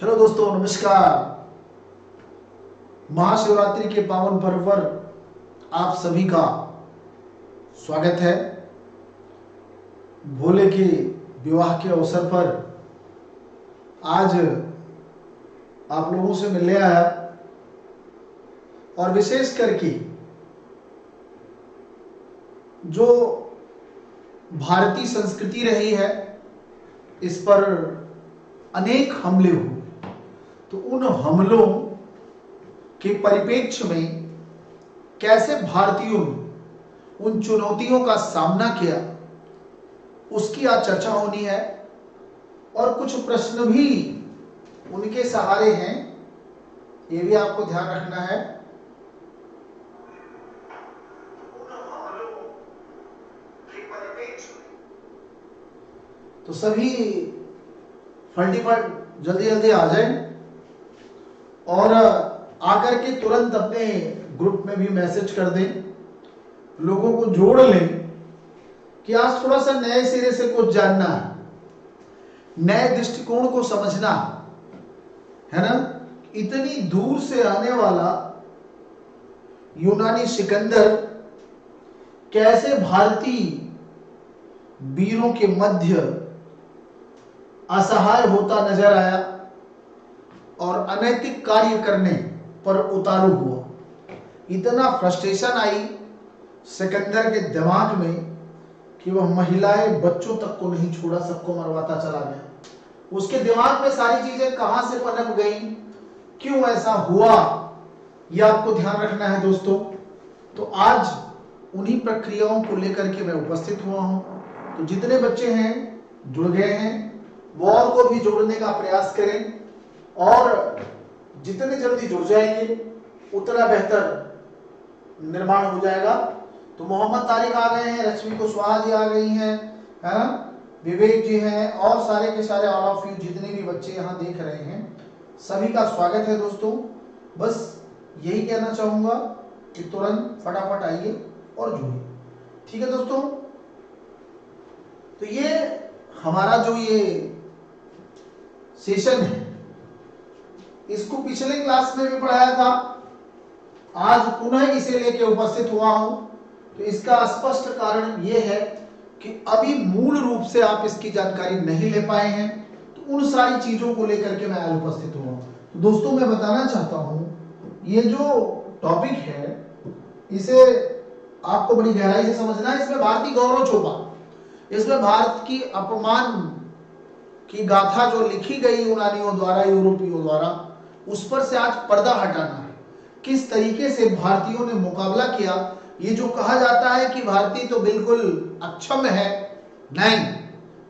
Hello दोस्तों, नमस्कार। महाशिवरात्रि के पावन पर्व पर आप सभी का स्वागत है। भोले के विवाह के अवसर पर आज आप लोगों से मिलने आया और विशेष करके जो भारतीय संस्कृति रही है इस पर अनेक हमले हुए, तो उन हमलों के परिप्रेक्ष्य में कैसे भारतीयों ने उन चुनौतियों का सामना किया उसकी आज चर्चा होनी है। और कुछ प्रश्न भी उनके सहारे हैं, ये भी आपको ध्यान रखना है। तो सभी फटाफट जल्दी जल्दी आ जाए और आकर के तुरंत अपने ग्रुप में भी मैसेज कर दें, लोगों को जोड़ लें कि आज थोड़ा सा नए सिरे से कुछ जानना है, नए दृष्टिकोण को समझना है ना। इतनी दूर से आने वाला यूनानी सिकंदर कैसे भारतीय वीरों के मध्य असहाय होता नजर आया और अनैतिक कार्य करने पर उतारू हुआ। इतना फ्रस्ट्रेशन आई सिकंदर के दिमाग में कि वह महिलाएं बच्चों तक को नहीं छोड़ा, सबको मरवाता चला गया। उसके दिमाग में सारी चीजें कहां से पनप गई, क्यों ऐसा हुआ, यह आपको ध्यान रखना है दोस्तों। तो आज उन्हीं प्रक्रियाओं को लेकर के मैं उपस्थित हुआ हूं। तो जितने बच्चे हैं जुड़ गए हैं वो और को भी जोड़ने का प्रयास करें, और जितने जल्दी जुड़ जाएंगे उतना बेहतर निर्माण हो जाएगा। तो मोहम्मद तारिक आ गए हैं, रश्मि कुशवाहा जी आ गई हैं, है ना, विवेक जी हैं, और सारे के सारे ऑल ऑफ यू जितने भी बच्चे यहाँ देख रहे हैं सभी का स्वागत है दोस्तों। बस यही कहना चाहूंगा कि तुरंत फटाफट आइए और जुड़िए, ठीक है दोस्तों। तो ये हमारा जो ये सेशन है इसको पिछले क्लास में भी पढ़ाया था, आज पुनः इसे लेके उपस्थित हुआ हूं। तो इसका स्पष्ट कारण यह है कि अभी मूल रूप से आप इसकी जानकारी नहीं ले पाए हैं, तो उन सारी चीजों को लेकर के मैं आज उपस्थित हुआ। तो दोस्तों मैं बताना चाहता हूं ये जो टॉपिक है इसे आपको बड़ी गहराई से समझना है। इसमें भारतीय गौरव छुपा, इसमें भारत की अपमान की गाथा जो लिखी गई यूनानियों द्वारा, यूरोपियों द्वारा, उस पर से आज पर्दा हटाना है। किस तरीके से भारतीयों ने मुकाबला किया। ये जो कहा जाता है कि भारतीय तो बिल्कुल अक्षम है, नहीं,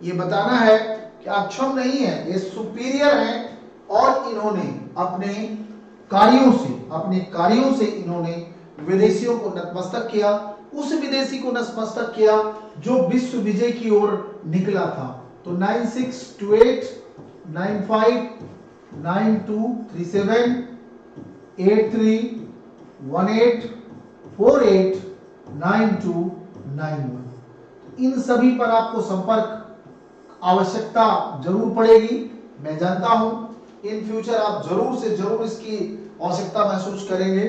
ये बताना है कि अक्षम नहीं है, ये सुपीरियर है। और इन्होंने अपने कार्यों से इन्होंने विदेशियों को नतमस्तक किया। उस विदेशी को नतमस्तक किया जो विश्व विजय की ओर निकला था। तो 9628 95 9237 8318 48 9291 इन सभी पर आपको संपर्क आवश्यकता जरूर पड़ेगी। मैं जानता हूं इन फ्यूचर आप जरूर से जरूर इसकी आवश्यकता महसूस करेंगे।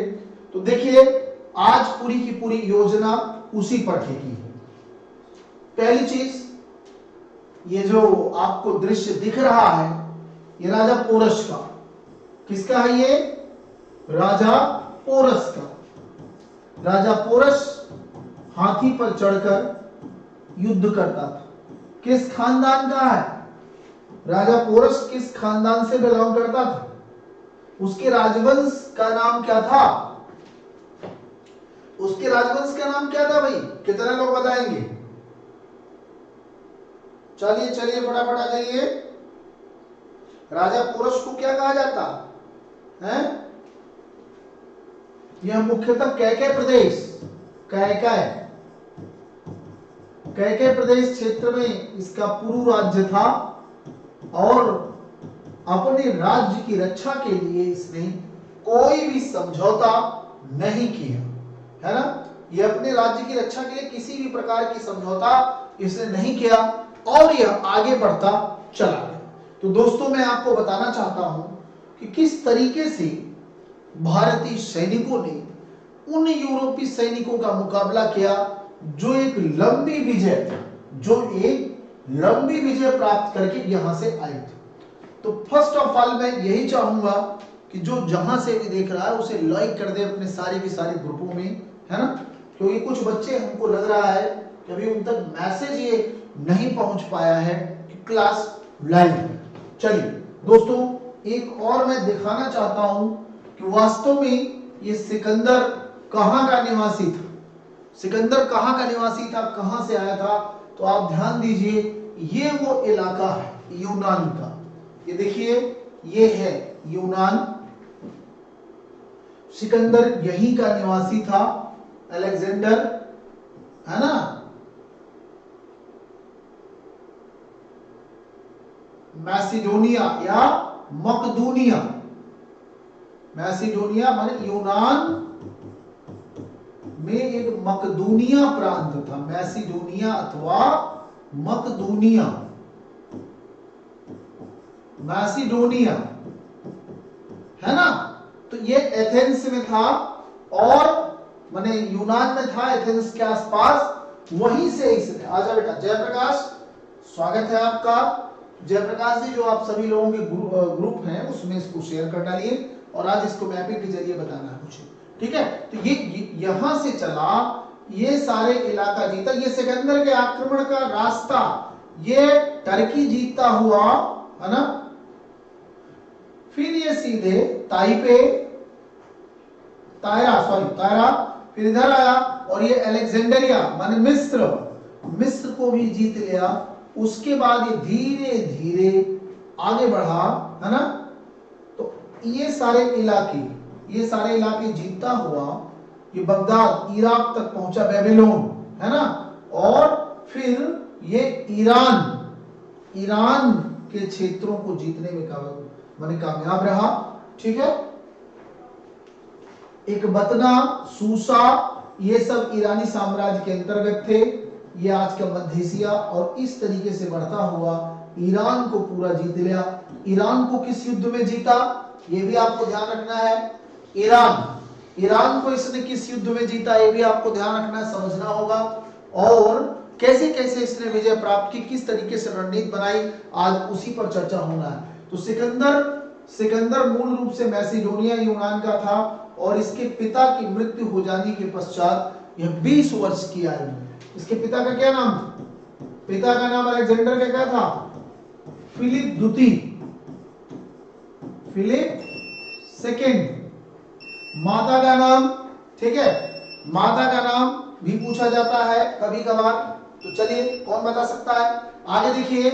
तो देखिए आज पूरी की पूरी योजना उसी पर टिकी है। पहली चीज, ये जो आपको दृश्य दिख रहा है ये राजा पोरस का, किसका है ये? राजा पोरस का। राजा पोरस हाथी पर चढ़कर युद्ध करता था। किस खानदान का है राजा पोरस? किस खानदान से बिलोंग करता था? उसके राजवंश का नाम क्या था? उसके राजवंश का नाम क्या था भाई? कितने लोग बताएंगे? चलिए चलिए फटाफट आ जाइए। राजा पोरस को क्या कहा जाता है? यह मुख्यतः कैकेय प्रदेश, कैकेय प्रदेश क्षेत्र में इसका पूर्व राज्य था, और अपने राज्य की रक्षा के लिए इसने कोई भी समझौता नहीं किया, है ना। यह अपने राज्य की रक्षा के लिए किसी भी प्रकार की समझौता इसने नहीं किया और यह आगे बढ़ता चला गया। तो दोस्तों मैं आपको बताना चाहता हूं कि किस तरीके से भारतीय सैनिकों ने उन यूरोपीय सैनिकों का मुकाबला किया जो एक लंबी विजय प्राप्त करके यहां से आए थे। तो फर्स्ट ऑफ ऑल मैं यही चाहूंगा कि जो जहां से भी देख रहा है उसे लाइक कर दे अपने सारे के सारे ग्रुपों में, है ना, क्योंकि कुछ बच्चे हमको लग रहा है कि अभी उन तक मैसेज ये नहीं पहुंच पाया है कि क्लास लाइव है। चलिए दोस्तों, एक और मैं दिखाना चाहता हूं कि वास्तव में ये सिकंदर कहां का निवासी था। सिकंदर कहां का निवासी था, कहां से आया था? तो आप ध्यान दीजिए, ये वो इलाका है यूनान का। ये देखिए, ये है यूनान। सिकंदर यहीं का निवासी था। अलेक्जेंडर, है ना, मैसिडोनिया या मकदूनिया, मैसिडोनिया माने यूनान में एक मकदूनिया प्रांत था। मैसिडोनिया अथवा मकदूनिया, मैसिडोनिया, है ना। तो ये एथेंस में था और माने यूनान में था, एथेंस के आसपास। वहीं से इसने, आजा बेटा जयप्रकाश, स्वागत है आपका। जयप्रकाश जी, जो आप सभी लोगों के ग्रुप हैं उसमें इसको शेयर कर डालिए और आज इसको मैपिंग के जरिए बताना है मुझे, ठीक है। तो ये यहां से चला, ये सारे इलाका जीता। ये सिकंदर के आक्रमण का रास्ता ये टर्की जीतता हुआ, है ना, फिर ये सीधे तायरा, फिर इधर आया और ये अलेक्जेंडरिया माने मिस्र को भी जीत लिया। उसके बाद ये धीरे धीरे आगे बढ़ा, है ना। तो ये सारे इलाके जीतता हुआ ये बगदाद, इराक तक पहुंचा, बेबीलोन, है ना। और फिर ये ईरान के क्षेत्रों को जीतने में कामयाब रहा, ठीक है। एक बतना, सूसा, ये सब ईरानी साम्राज्य के अंतर्गत थे। ये आज का मध्य एशिया, और इस तरीके से बढ़ता हुआ ईरान को पूरा जीत लिया। ईरान को किस युद्ध में जीता, ये भी आपको ध्यान रखना है। ईरान को इसने किस युद्ध में जीता, ये भी आपको ध्यान रखना है, समझना होगा। और कैसे कैसे इसने विजय प्राप्त की, किस तरीके से रणनीति बनाई, आज उसी पर चर्चा होना है। तो सिकंदर मूल रूप से मैसिडोनिया यूनान का था और इसके पिता की मृत्यु हो जाने के पश्चात यह 20 वर्ष की आयु में, इसके पिता का क्या नाम था? पिता का नाम अलेक्जेंडर का क्या था? फिलिप द्वितीय, फिलिप सेकेंड। माता का नाम, ठीक है, माता का नाम भी पूछा जाता है कभी कभार। तो चलिए, कौन बता सकता है? आगे देखिए,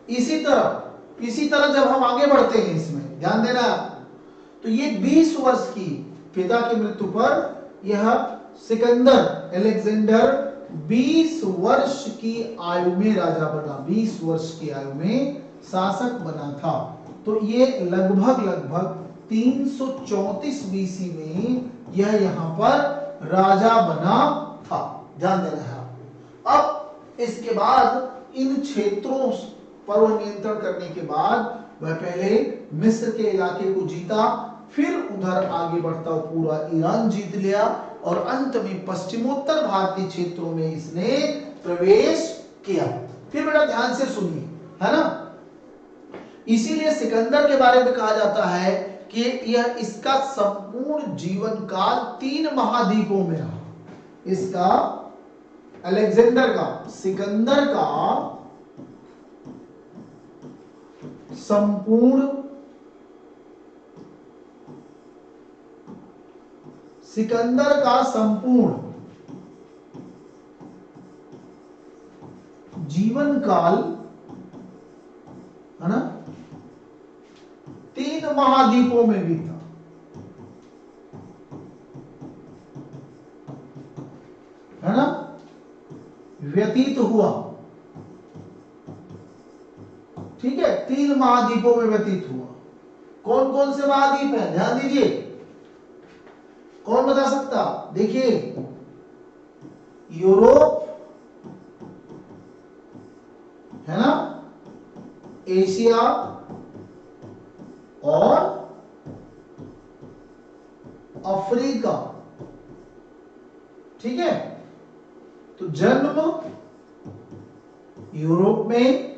इसी तरह जब हम आगे बढ़ते हैं, इसमें ध्यान देना। तो ये 20 वर्ष की पिता की मृत्यु पर यह सिकंदर अलेक्जेंडर 20 वर्ष की आयु में राजा बना, 20 वर्ष की आयु में शासक बना था। तो ये लगभग 334 बीसी में यह यहां पर राजा बना था, ध्यान देना है। अब इसके बाद इन क्षेत्रों पर वह नियंत्रण करने के बाद वह पहले मिस्र के इलाके को जीता, फिर उधर आगे बढ़ता पूरा ईरान जीत लिया और अंत में पश्चिमोत्तर भारतीय क्षेत्रों में इसने प्रवेश किया। फिर बेटा ध्यान से सुनिए, है ना। इसीलिए सिकंदर के बारे में कहा जाता है कि यह इसका संपूर्ण जीवन काल 3 महाद्वीपों में रहा। इसका अलेक्जेंडर का, सिकंदर का संपूर्ण जीवन काल, है ना, 3 महाद्वीपों में बीता, है ना, व्यतीत हुआ, ठीक है। 3 महाद्वीपों में व्यतीत हुआ। कौन कौन से महाद्वीप हैं, ध्यान दीजिए, कौन बता सकता? देखिए, यूरोप, है ना, एशिया और अफ्रीका। ठीक है, तो जन्म यूरोप में,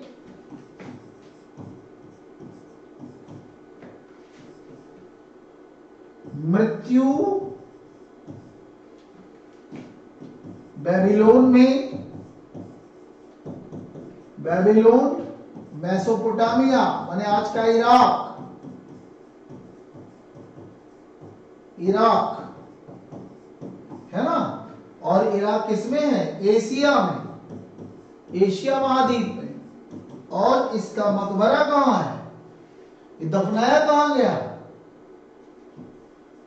मृत्यु बेबीलोन में, बेबीलोन मेसोपोटामिया माने आज का इराक, इराक है ना, और इराक किसमें है? एशिया में, एशिया महाद्वीप में। और इसका मकबरा कहां है? ये दफनाया कहां गया?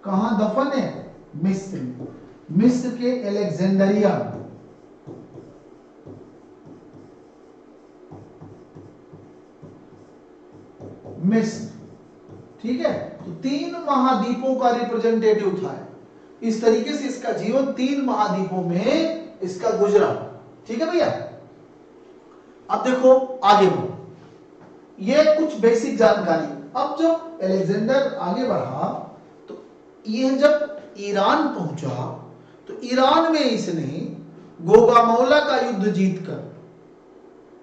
कहां दफन है? मिस्र में, मिस्र के अलेक्जेंडरिया में। मिस्र। ठीक है, तो 3 महाद्वीपों का रिप्रेजेंटेटिव था। इस तरीके से इसका जीवन 3 महाद्वीपों में इसका गुजरा। ठीक है भैया, अब देखो आगे बढ़ो, ये कुछ बेसिक जानकारी। अब जब अलेक्जेंडर आगे बढ़ा तो ये जब ईरान पहुंचा तो ईरान में इसने गोगामौला का युद्ध जीतकर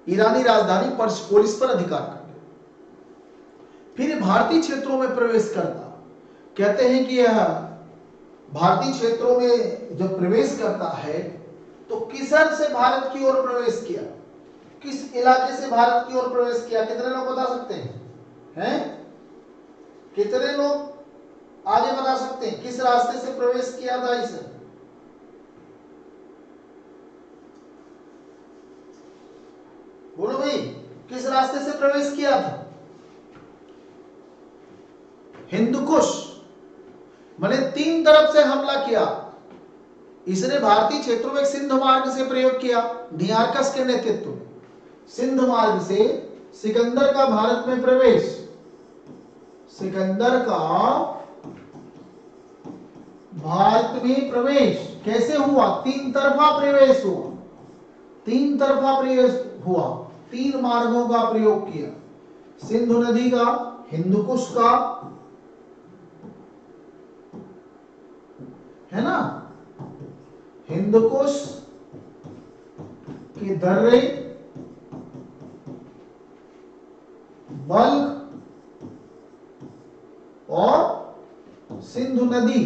ईरानी राजधानी पर्सपोलिस पर अधिकार कर लिया। फिर भारतीय क्षेत्रों में प्रवेश करता, कहते हैं कि यह भारतीय क्षेत्रों में जब प्रवेश करता है तो किसर से भारत की ओर प्रवेश किया? किस इलाके से भारत की ओर प्रवेश किया? कितने लोग बता सकते हैं? कितने लोग आगे बता सकते हैं किस रास्ते से प्रवेश किया था इसे? बोलो भाई, किस रास्ते से प्रवेश किया था? हिंदकुश माने 3 तरफ से हमला किया। इसने भारतीय क्षेत्रों में सिंध मार्ग से प्रयोग किया, नियार्कस के नेतृत्व में। सिंध मार्ग से सिकंदर का भारत में प्रवेश, सिकंदर का भारत में प्रवेश कैसे हुआ? 3 तरफा प्रवेश हुआ, 3 तरफा प्रवेश हुआ, 3 मार्गों का प्रयोग किया, सिंधु नदी का, हिंदकुश का, है ना, हिंदकुश के दर्रे, बल्ख और सिंधु नदी,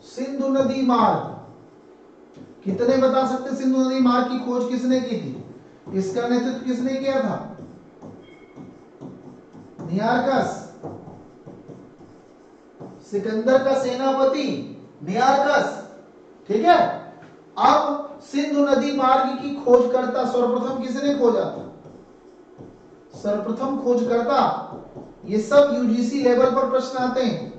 सिंधु नदी मार्ग। कितने बता सकते सिंधु नदी मार्ग की खोज किसने की थी? इसका नेतृत्व किसने किया था? नियार्कस, सिकंदर का सेनापति नियार्कस। ठीक है, अब सिंधु नदी मार्ग की खोज करता सर्वप्रथम किसने खोजा था? सर्वप्रथम खोजकर्ता। ये सब यूजीसी लेवल पर प्रश्न आते हैं,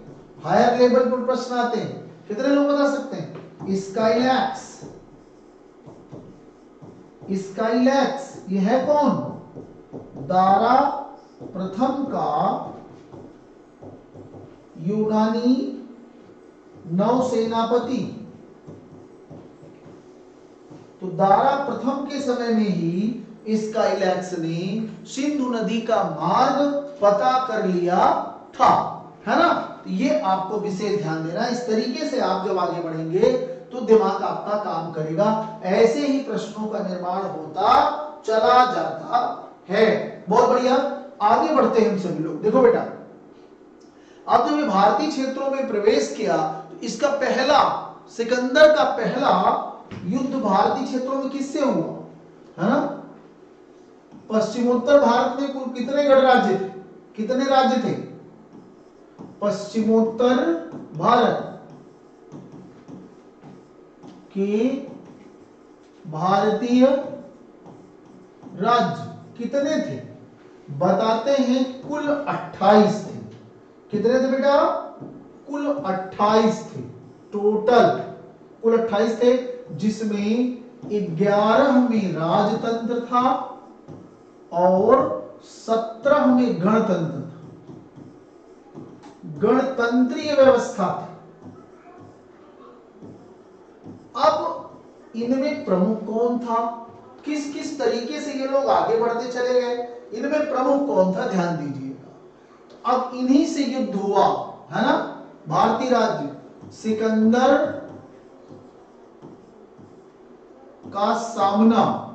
हायर लेवल पर प्रश्न आते हैं। कितने लोग बता सकते हैं? स्काईलैक्स, स्काईलैक्स ये है कौन? दारा प्रथम का यूनानी नौसेनापति। तो दारा प्रथम के समय में ही स्काईलैक्स ने सिंधु नदी का मार्ग पता कर लिया था, है ना। तो ये आपको विशेष ध्यान देना। इस तरीके से आप जब आगे बढ़ेंगे तो दिमाग आपका काम करेगा। ऐसे ही प्रश्नों का निर्माण होता चला जाता है। बहुत बढ़िया, आगे बढ़ते हैं हम सभी लोग। देखो बेटा, अब जब भारतीय क्षेत्रों में प्रवेश किया तो इसका पहला, सिकंदर का पहला युद्ध भारतीय क्षेत्रों में किससे हुआ, है ना। पश्चिमोत्तर भारत में कुल कितने गणराज्य थे? कितने राज्य थे पश्चिमोत्तर भारत के? भारतीय राज्य कितने थे? बताते हैं कुल 28 थे। कितने थे बेटा? कुल 28 थे। टोटल कुल 28 थे, जिसमें 11 में राजतंत्र था और 17 में गणतंत्र था। गणतंत्रीय व्यवस्था थी। अब इनमें प्रमुख कौन था? किस किस तरीके से ये लोग आगे बढ़ते चले गए, इनमें प्रमुख कौन था, ध्यान दीजिएगा। अब इन्हीं से युद्ध हुआ है ना, भारतीय राज्य सिकंदर का सामना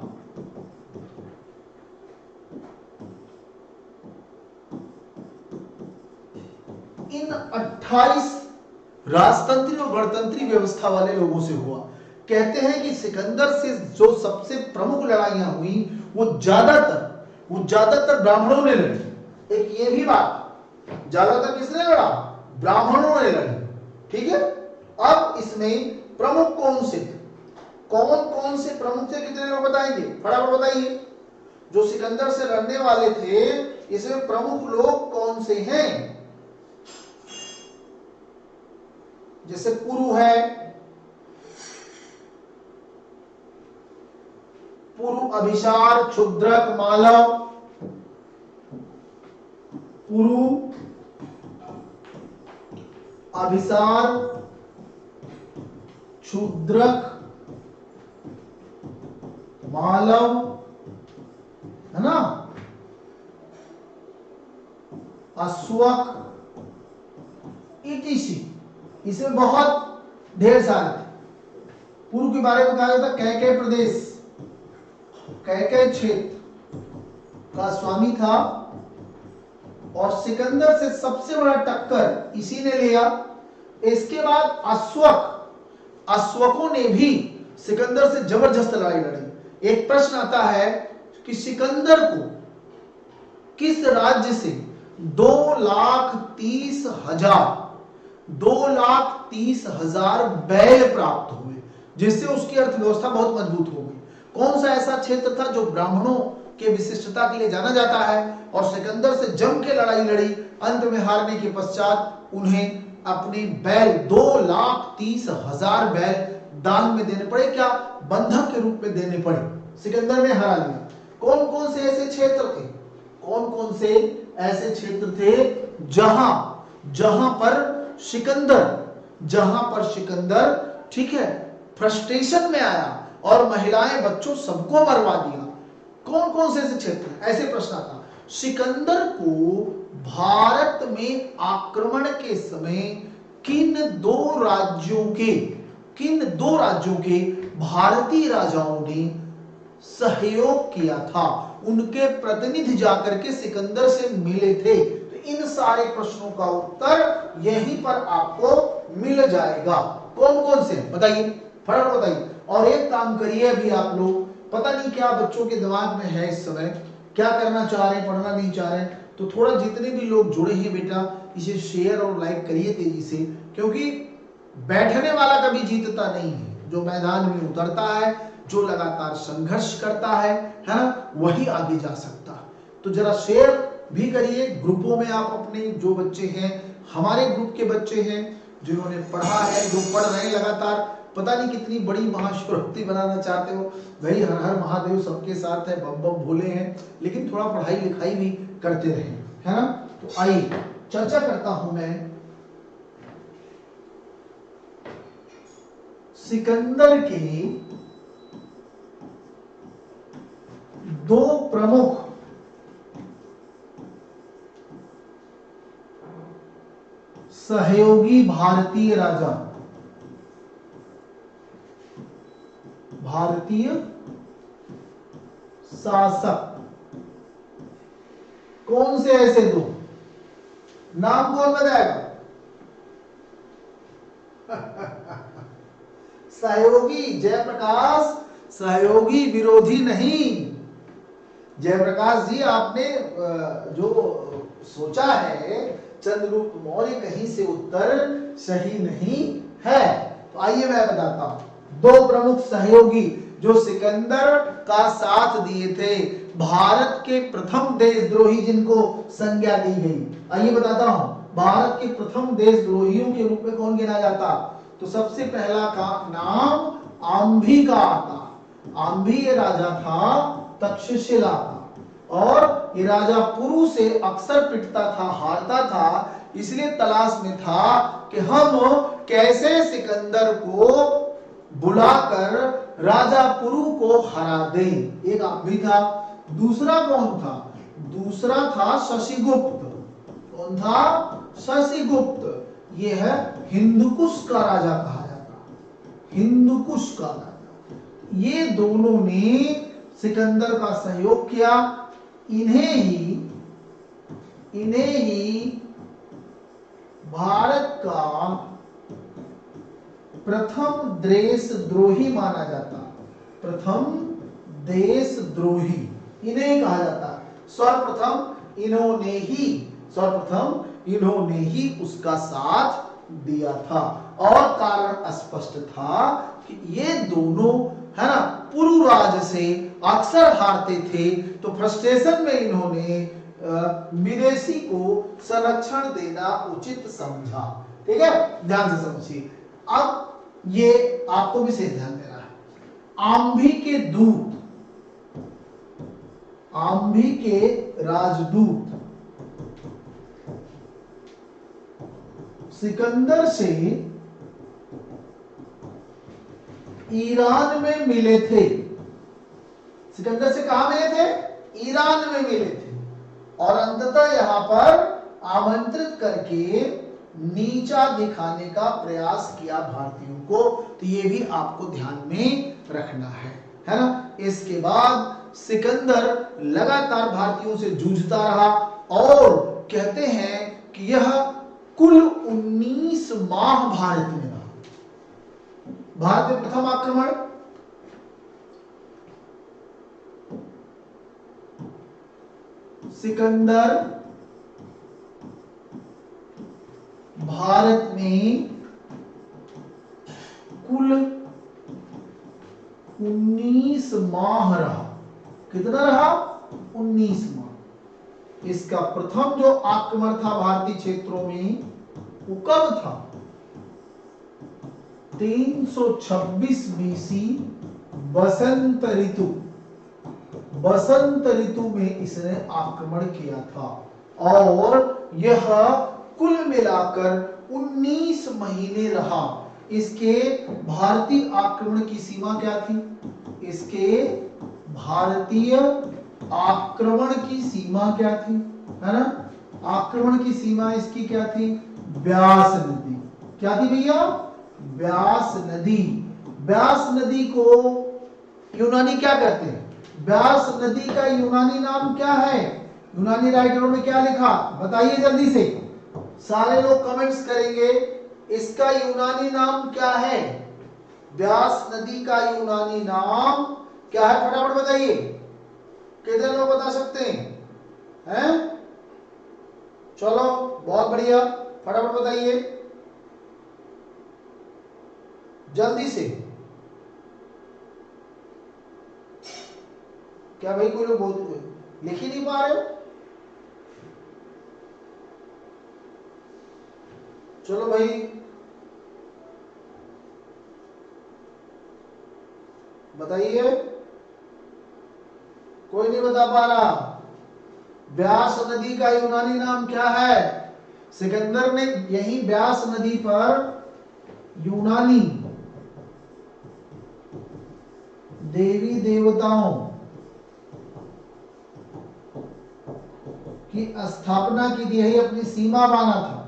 इन 28 राजतंत्री और गणतंत्री व्यवस्था वाले लोगों से हुआ। कहते हैं कि सिकंदर से जो सबसे प्रमुख लड़ाइयां हुई वो ज्यादातर ब्राह्मणों ने लड़ी। एक ये भी बात, ज्यादातर किसने लड़ा, ब्राह्मणों ने लड़ी, ठीक है। अब इसमें प्रमुख कौन से थे, कौन से प्रमुख थे, कितने लोग बताएंगे, फटाफट बताइए। जो सिकंदर से लड़ने वाले थे इसमें प्रमुख लोग कौन से हैं, जैसे पुरु है, पुरु, अभिसार, क्षुद्रक, मालव, पुरु, अभिसार, क्षुद्रक, मालव, है ना, अश्वक, ईटीसी। इसमें बहुत ढेर सारे थे। पूर्व के बारे में कहा जाता है कैकेय प्रदेश, कैकेय क्षेत्र का स्वामी था और सिकंदर से सबसे बड़ा टक्कर इसी ने लिया। इसके बाद अश्वकों ने भी सिकंदर से जबरदस्त लड़ाई लड़ी। एक प्रश्न आता है कि सिकंदर को किस राज्य से 2,30,000 बैल प्राप्त हुए, जिससे उसकी अर्थव्यवस्था बहुत मजबूत हो गई। कौन सा ऐसा क्षेत्र था जो ब्राह्मणों के विशिष्टता के लिए जाना जाता है, और सिकंदर से जम के लड़ाई लड़ी, अंत में हारने के पश्चात उन्हें अपने बैल 2,30,000 बैल दान में देने पड़े, क्या बंधक के रूप में देने पड़े। सिकंदर ने हरा लिया। कौन कौन से ऐसे क्षेत्र थे, कौन कौन से ऐसे क्षेत्र थे जहां पर सिकंदर ठीक है फ्रस्ट्रेशन में आया और महिलाएं बच्चों सबको मरवा दिया। कौन कौन से ऐसे क्षेत्र, ऐसे प्रश्न आता। सिकंदर को भारत में आक्रमण के समय किन दो राज्यों के भारतीय राजाओं ने सहयोग किया था, उनके प्रतिनिधि जाकर के सिकंदर से मिले थे। तो इन सारे प्रश्नों का उत्तर यहीं पर आपको मिल जाएगा। कौन कौन से बताइए, फटाफट बताइए। और एक काम करिए, अभी आप लोग पता नहीं क्या बच्चों के दिमाग में है इस समय, क्या करना चाह रहे हैं, पढ़ना नहीं चाह रहे हैं, तो थोड़ा जितने भी लोग जुड़े हैं बेटा इसे शेयर और लाइक करिए तेजी से, क्योंकि बैठने वाला कभी जीतता नहीं है, जो मैदान में उतरता है, जो लगातार संघर्ष करता है ना, वही आगे जा सकता है। तो जरा शेयर भी करिए ग्रुपों में। आप अपने जो बच्चे हैं, हमारे ग्रुप के बच्चे हैं जिन्होंने पढ़ा है, जो पढ़ रहे हैं लगातार, पता नहीं कितनी बड़ी महाशिवरात्रि बनाना चाहते हो भाई, हर हर महादेव सबके साथ है, बम बम भोले हैं, लेकिन थोड़ा पढ़ाई लिखाई भी करते रहे, है ना। तो आइए चर्चा करता हूं मैं सिकंदर के दो प्रमुख सहयोगी भारतीय राजा, भारतीय शासक, कौन से ऐसे दो, नाम कौन बताएगा? सहयोगी जयप्रकाश, सहयोगी विरोधी नहीं। जयप्रकाश जी आपने जो सोचा है चंद्रगुप्त मौर्य, कहीं से उत्तर सही नहीं है। तो आइए मैं बताता हूं दो प्रमुख सहयोगी जो सिकंदर का साथ दिए थे, भारत के प्रथम देशद्रोही जिनको संज्ञा दी गई। आइए बताता हूं भारत के प्रथम देशद्रोहियों के रूप में कौन गिना जाता। तो सबसे पहला का नाम आंभी का आता। आंभी ये राजा था तक्षशिला का, और ये राजा पुरु से अक्सर पिटता था, हारता था, इसलिए तलाश में था कि हम कैसे सिकंदर को बुलाकर राजा पुरु को हरा दे। एक आप भी था। दूसरा कौन था? दूसरा था शशिगुप्त। कौन था? शशिगुप्त। ये है हिंदुकुश का राजा कहा जाता, हिंदुकुश का राजा। ये दोनों ने सिकंदर का सहयोग किया। इन्हें ही भारत का प्रथम देशद्रोही माना जाता, प्रथम देशद्रोही इन्हें कहा जाता। सर्वप्रथम इन्होंने ही उसका साथ दिया था। और कारण स्पष्ट था कि ये दोनों है ना पुरुराज से अक्सर हारते थे, तो फ्रस्ट्रेशन में इन्होंने विदेशी को संरक्षण देना उचित समझा। ठीक है, ध्यान से समझिए। अब ये आपको भी से ध्यान देना है। आंभी के दूत, आंभी के राजदूत सिकंदर से ईरान में मिले थे। सिकंदर से कहां मिले थे? ईरान में मिले थे। और अंततः यहां पर आमंत्रित करके नीचा दिखाने का प्रयास किया भारतीयों को। तो ये भी आपको ध्यान में रखना है ना। इसके बाद सिकंदर लगातार भारतीयों से जूझता रहा और कहते हैं कि यह कुल 19 माह भारत में रहा। भारत में प्रथम आक्रमण सिकंदर भारत में कुल 19 माह रहा। कितना रहा? 19 माह। इसका प्रथम जो आक्रमण था भारतीय क्षेत्रों में वो कब था? 326 बीसी बसंत ऋतु, बसंत ऋतु में इसने आक्रमण किया था। और यह कुल मिलाकर 19 महीने रहा। इसके भारतीय आक्रमण की सीमा क्या थी? इसके भारतीय आक्रमण की सीमा क्या थी? है ना, आक्रमण की सीमा इसकी क्या थी? ब्यास नदी। क्या थी भैया? ब्यास नदी। ब्यास नदी को यूनानी क्या कहते हैं? ब्यास नदी का यूनानी नाम क्या है? यूनानी राइटरों ने क्या लिखा बताइए जल्दी से। सारे लोग कमेंट्स करेंगे इसका यूनानी नाम क्या है? ब्यास नदी का यूनानी नाम क्या है? फटाफट बताइए। कितने लोग बता सकते हैं? चलो बहुत बढ़िया, फटाफट बताइए जल्दी से। क्या भाई कोई लोग लिख ही नहीं पा रहे? चलो भाई बताइए। कोई नहीं बता पा रहा। ब्यास नदी का यूनानी नाम क्या है? सिकंदर ने यही ब्यास नदी पर यूनानी देवी देवताओं की स्थापना की थी, यही अपनी सीमा माना था।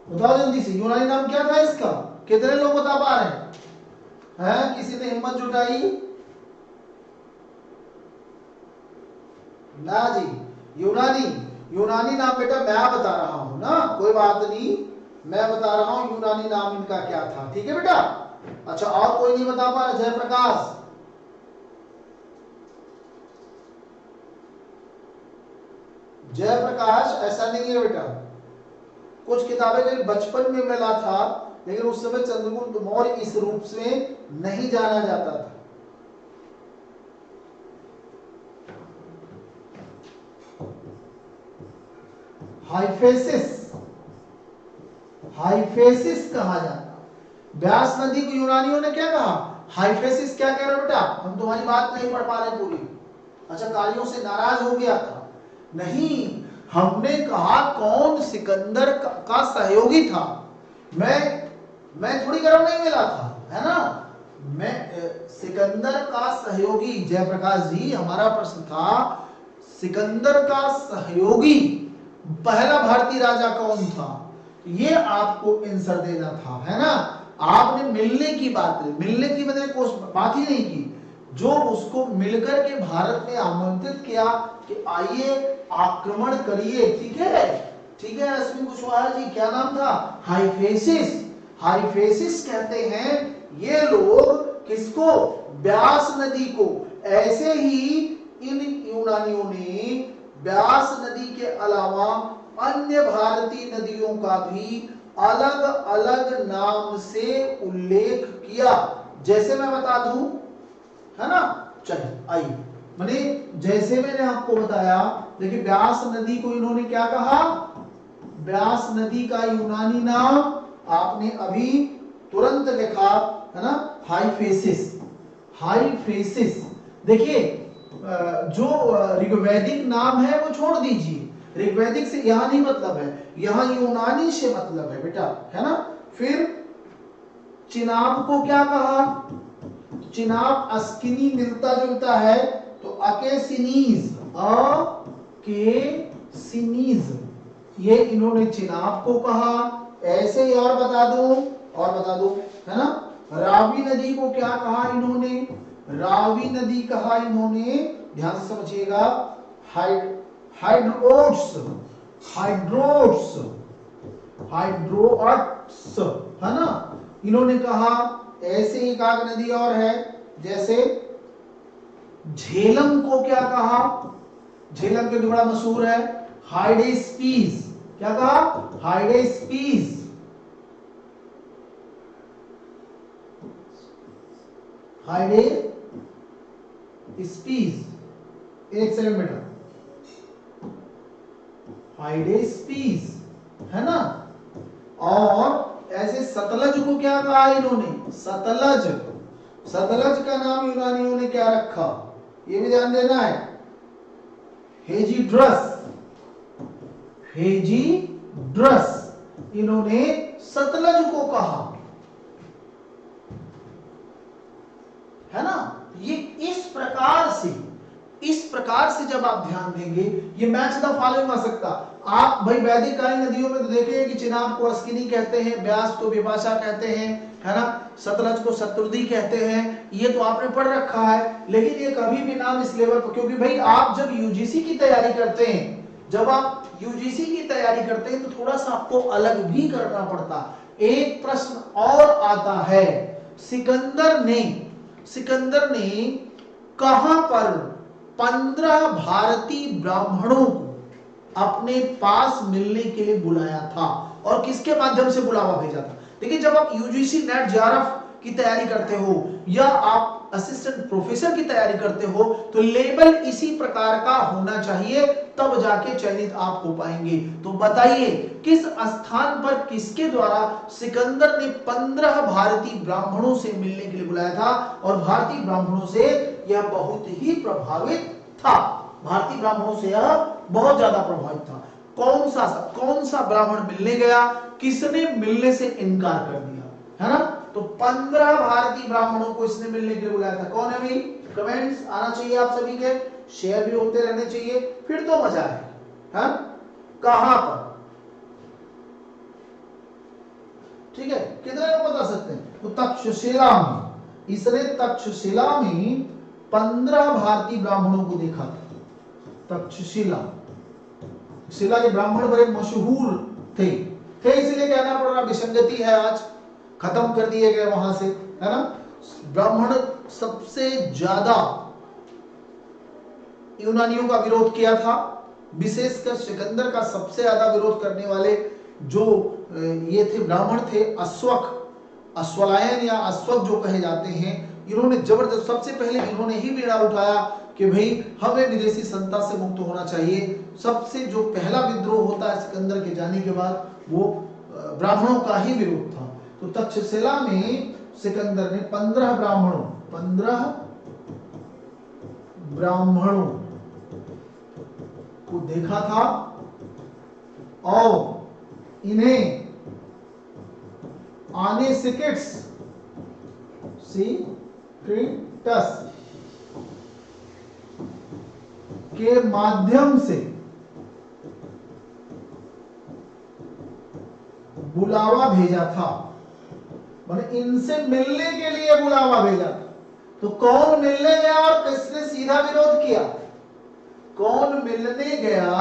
बताओ जल्दी से, यूनानी नाम क्या था इसका? कितने लोग बता पा रहे हैं? किसी ने हिम्मत जुटाई? ना जी, यूनानी नाम बेटा मैं बता रहा हूं ना, कोई बात नहीं, मैं बता रहा हूं यूनानी नाम इनका क्या था। ठीक है बेटा? अच्छा, और कोई नहीं बता पा रहा? जयप्रकाश, जयप्रकाश ऐसा नहीं है बेटा। कुछ किताबें मेरे बचपन में मिला था, लेकिन उस समय चंद्रगुप्त मौर्य इस रूप से नहीं जाना जाता था। हाइफेसिस कहा जाता। ब्यास नदी को यूनानियों ने क्या कहा? हाइफेसिस। क्या कह रहे हो बेटा? हम तुम्हारी बात नहीं पढ़ पा रहे पूरी। अच्छा, कार्यों से नाराज हो गया था? नहीं, हमने कहा कौन सिकंदर का सहयोगी था। मैं थोड़ी गरम नहीं मिला था, है ना। सिकंदर का सहयोगी, जयप्रकाश जी हमारा प्रश्न था सिकंदर का सहयोगी पहला भारतीय राजा कौन था, ये आपको आंसर देना था, है ना। आपने मिलने की मतलब कोई बात ही नहीं की, जो उसको मिलकर के भारत में आमंत्रित किया कि आइए आक्रमण करिए, ठीक है रश्मि कुशवाहा जी, क्या नाम था, हाइफेसिस कहते हैं ये लोग किसको, ब्यास नदी को। ऐसे ही इन यूनानियों ने ब्यास नदी के अलावा अन्य भारतीय नदियों का भी अलग अलग नाम से उल्लेख किया, जैसे मैं बता दूं, है ना। चलिए आइए, माने जैसे मैंने आपको बताया, देखिए ब्यास नदी को इन्होंने क्या कहा, ब्यास नदी का यूनानी नाम आपने अभी तुरंत लिखा, है ना, हाइफेसिस। देखिए जो ऋग्वैदिक नाम है वो छोड़ दीजिए, ऋग्वैदिक से यहां नहीं मतलब है, यहां यूनानी से मतलब है बेटा, है ना। फिर चिनाब को क्या कहा, चिनाब अस्किनी मिलता जुलता है, तो अकेसिनीज, ये इन्होंने चिनाब को कहा। ऐसे ही और बता दो, है ना। रावी नदी को क्या कहा इन्होंने, रावी नदी कहा इन्होंने, ध्यान से समझिएगा, हाइड्रोट्स, है ना, इन्होंने कहा। ऐसे ही एक आग नदी और है, जैसे झेलम को क्या कहा, झेलम के बड़ा मशहूर है, हाइडेस्पीस, क्या कहा, हाइडेस्पीस। एक सेकंड बेटा, हाइडेस्पीस, है ना। और ऐसे सतलज को क्या कहा इन्होंने, सतलज का नाम यूनानियों ने क्या रखा, ये भी ध्यान देना है, हेजीड्रस, इन्होंने सतलज को कहा, है ना। ये इस प्रकार से जब आप ध्यान देंगे, ये मैच द फॉलोइंग आ सकता। आप भाई वैदिक कालीन नदियों में तो देखें कि चिनाब को अस्किनी कहते हैं, ब्यास को विपाशा कहते हैं, है ना, सतलज को शत्रुदी कहते हैं, ये तो आपने पढ़ रखा है। लेकिन ये कभी भी नाम इस लेवल पर, क्योंकि भाई आप जब यूजीसी की तैयारी करते हैं, तो थोड़ा सा आपको अलग भी करना पड़ता। एक प्रश्न और आता है, सिकंदर ने कहां पर 15 भारतीय ब्राह्मणों को अपने पास मिलने के लिए बुलाया था, और किसके माध्यम से बुलावा भेजा था। देखिए जब आप यूजीसी नेट जेआरएफ की तैयारी करते हो या आप असिस्टेंट प्रोफेसर की तैयारी करते हो, तो लेवल इसी प्रकार का होना चाहिए, तब जाके चयनित आप हो पाएंगे। तो बताइए किस स्थान पर किसके द्वारा सिकंदर ने 15 भारतीय ब्राह्मणों से मिलने के लिए बुलाया था, और भारतीय ब्राह्मणों से यह बहुत ही प्रभावित था, भारतीय ब्राह्मणों से यह बहुत ज्यादा प्रभावित था। कौन सा ब्राह्मण मिलने गया, किसने मिलने से इनकार कर दिया, है ना। तो 15 भारतीय ब्राह्मणों को इसने मिलने के लिए बुलाया था। कौन है भाई, कमेंट्स आना चाहिए आप सभी के, शेयर भी होते रहने चाहिए, फिर तो मजा है, हाँ? कहां पर, ठीक है, कितने लोग बता सकते हैं। तो तक्षशिला में, इसने तक्षशिला में 15 भारतीय ब्राह्मणों को देखा था। तक्षशिला के ब्राह्मण बड़े मशहूर थे, इसलिए कहना पड़ रहा, विसंगति है, आज खत्म कर दिए गए वहां से, है ना। ब्राह्मण सबसे ज्यादा यूनानियों का विरोध किया था, विशेषकर सिकंदर का सबसे ज्यादा विरोध करने वाले जो ये थे ब्राह्मण थे, अश्वलायन या अश्वक जो कहे जाते हैं, इन्होंने जबरदस्त, सबसे पहले इन्होंने ही बीड़ा उठाया कि भाई हमें विदेशी संता से मुक्त होना चाहिए। सबसे जो पहला विद्रोह होता है सिकंदर के जाने के बाद, वो ब्राह्मणों का ही विरोध था। तो तक्षशिला में सिकंदर ने 15 ब्राह्मणों को देखा था, और इन्हें सिक्रिटस के माध्यम से बुलावा भेजा था, मैंने इनसे मिलने के लिए बुलावा भेजा था। तो कौन मिलने गया और किसने सीधा विरोध किया? कौन मिलने गया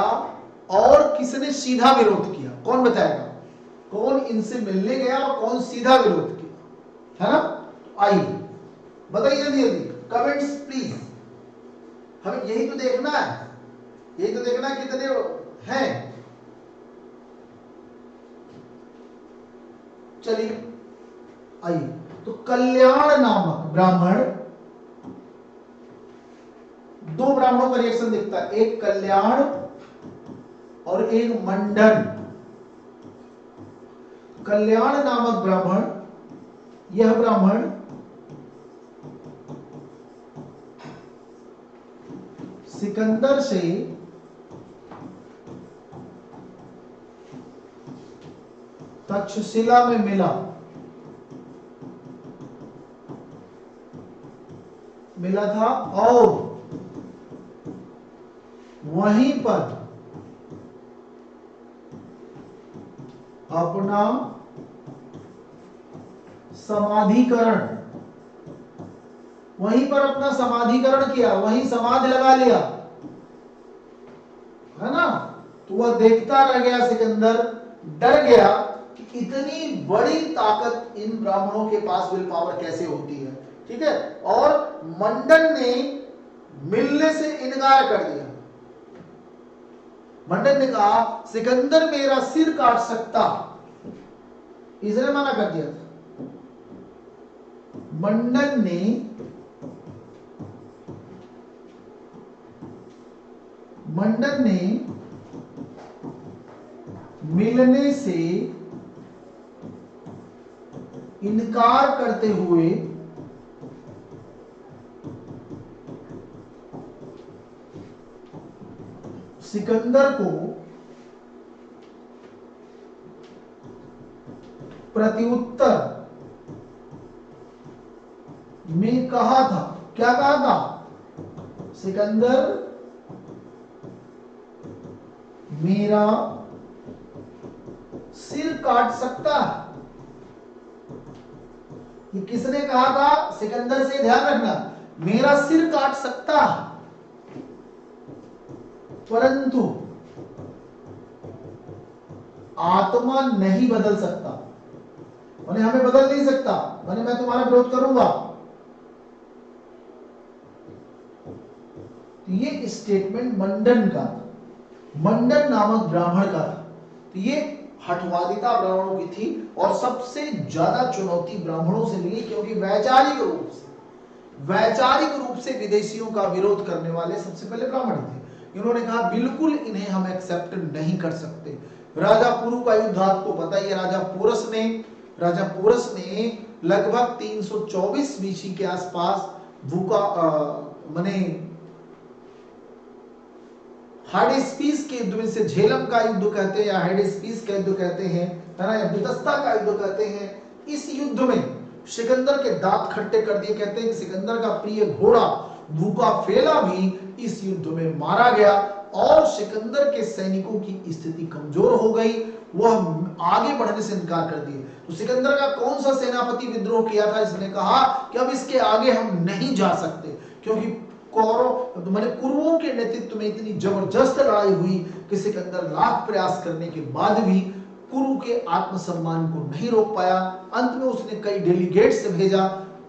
और किसने सीधा विरोध किया? कौन बताएगा? कौन इनसे मिलने गया और कौन सीधा विरोध किया, है ना? आइए बताइए जल्दी जल्दी, कमेंट्स प्लीज। हमें यही तो देखना है, यही तो देखना है कितने हैं। चलिए आइए, तो कल्याण नामक ब्राह्मण, दो ब्राह्मणों का रिएक्शन दिखता है, एक कल्याण और एक मंडन। कल्याण नामक ब्राह्मण, यह ब्राह्मण सिकंदर से तक्षशिला में मिला था और वहीं पर अपना समाधिकरण, वहीं पर अपना समाधिकरण किया, वहीं समाधि लगा लिया, है ना? तो वह देखता रह गया, सिकंदर डर गया कि इतनी बड़ी ताकत इन ब्राह्मणों के पास विल पावर कैसे होती है, ठीक है? और मंडन ने मिलने से इनकार कर दिया। मंडन ने कहा सिकंदर मेरा सिर काट सकता, इसने मना कर दिया था। मंडन ने मिलने से इनकार करते हुए सिकंदर को प्रत्युत्तर में कहा था। क्या कहा था? सिकंदर मेरा सिर काट सकता है। ये किसने कहा था? सिकंदर से, ध्यान रखना, मेरा सिर काट सकता है, परंतु आत्मा नहीं बदल सकता, मैंने हमें बदल नहीं सकता, मैंने मैं तुम्हारा विरोध करूंगा। तो ये स्टेटमेंट मंडन का था, मंडन नामक ब्राह्मण का था। तो ये हठवादिता ब्राह्मणों की थी और सबसे ज्यादा चुनौती ब्राह्मणों से मिली, क्योंकि वैचारिक रूप से विदेशियों का विरोध करने वाले सबसे पहले ब्राह्मण थे। इन्होंने कहा बिल्कुल इन्हें हम एक्सेप्ट नहीं कर सकते। राजा पुरु का युद्ध आपको पता ही है, राजा पोरस ने लगभग 324 बीसी के आसपास माने हाडेस्पीस के युद्ध में से, झेलम का युद्ध कहते हैं या हाडेस्पीस का युद्ध कहते हैं, है ना, या बितस्ता का युद्ध कहते हैं। इस युद्ध में सिकंदर के दांत खट्टे कर दिए। कहते हैं कि सिकंदर का प्रिय घोड़ा बुकाफेला भी इस युद्ध में मारा गया और सिकंदर के सैनिकों की स्थिति कमजोर हो गई, वह आगे बढ़ने से इनकार कर दिए। तो सिकंदर का कौन सा सेनापति विद्रोह किया था? इसने कहा कि अब इसके आगे हम नहीं जा सकते, क्योंकि कौरव मैंने कुरुओं के नेतृत्व में इतनी जबरदस्त लड़ाई हुई कि सिकंदर लाख प्रयास करने के बाद भी कुरु के आत्मसम्मान को नहीं रोक पाया। अंत में उसने कई डेलीगेट्स भेजा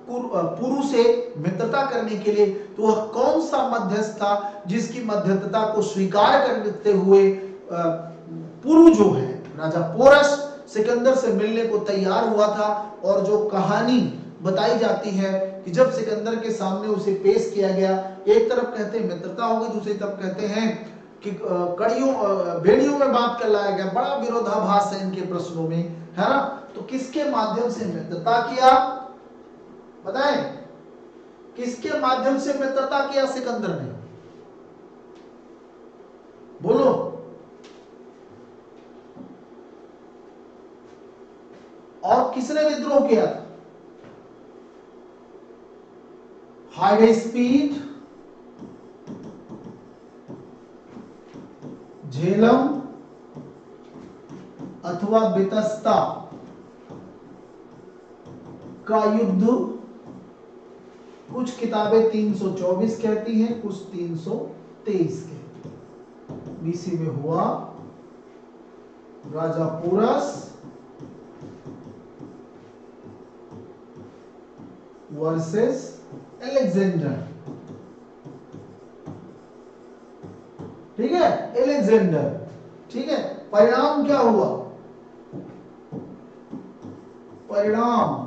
पुरु से मित्रता करने के लिए। तो वह कौन सा मध्यस्थ था जिसकी मध्यस्थता को स्वीकार करते हुए पुरु जो है, राजा पोरस, सिकंदर से मिलने को तैयार हुआ था। और जो कहानी बताई जाती है कि जब सिकंदर के सामने उसे पेश किया गया, एक तरफ कहते हैं मित्रता हो गई, दूसरी तरफ कहते हैं कि बेड़ियों में बात कर लाया गया। बड़ा विरोधाभास है इनके प्रश्नों में, है ना? तो किसके माध्यम से मित्रता किया बताएं? किसके माध्यम से मित्रता किया सिकंदर ने? बोलो। और किसने विद्रोह किया था? हाइडेस्पीड, झेलम अथवा बितस्ता का युद्ध, कुछ किताबें 324 कहती हैं, कुछ 323 कहती हैं, बीसी में हुआ। राजा पोरस वर्सेस अलेक्जेंडर, ठीक है, अलेक्जेंडर, ठीक है। परिणाम क्या हुआ? परिणाम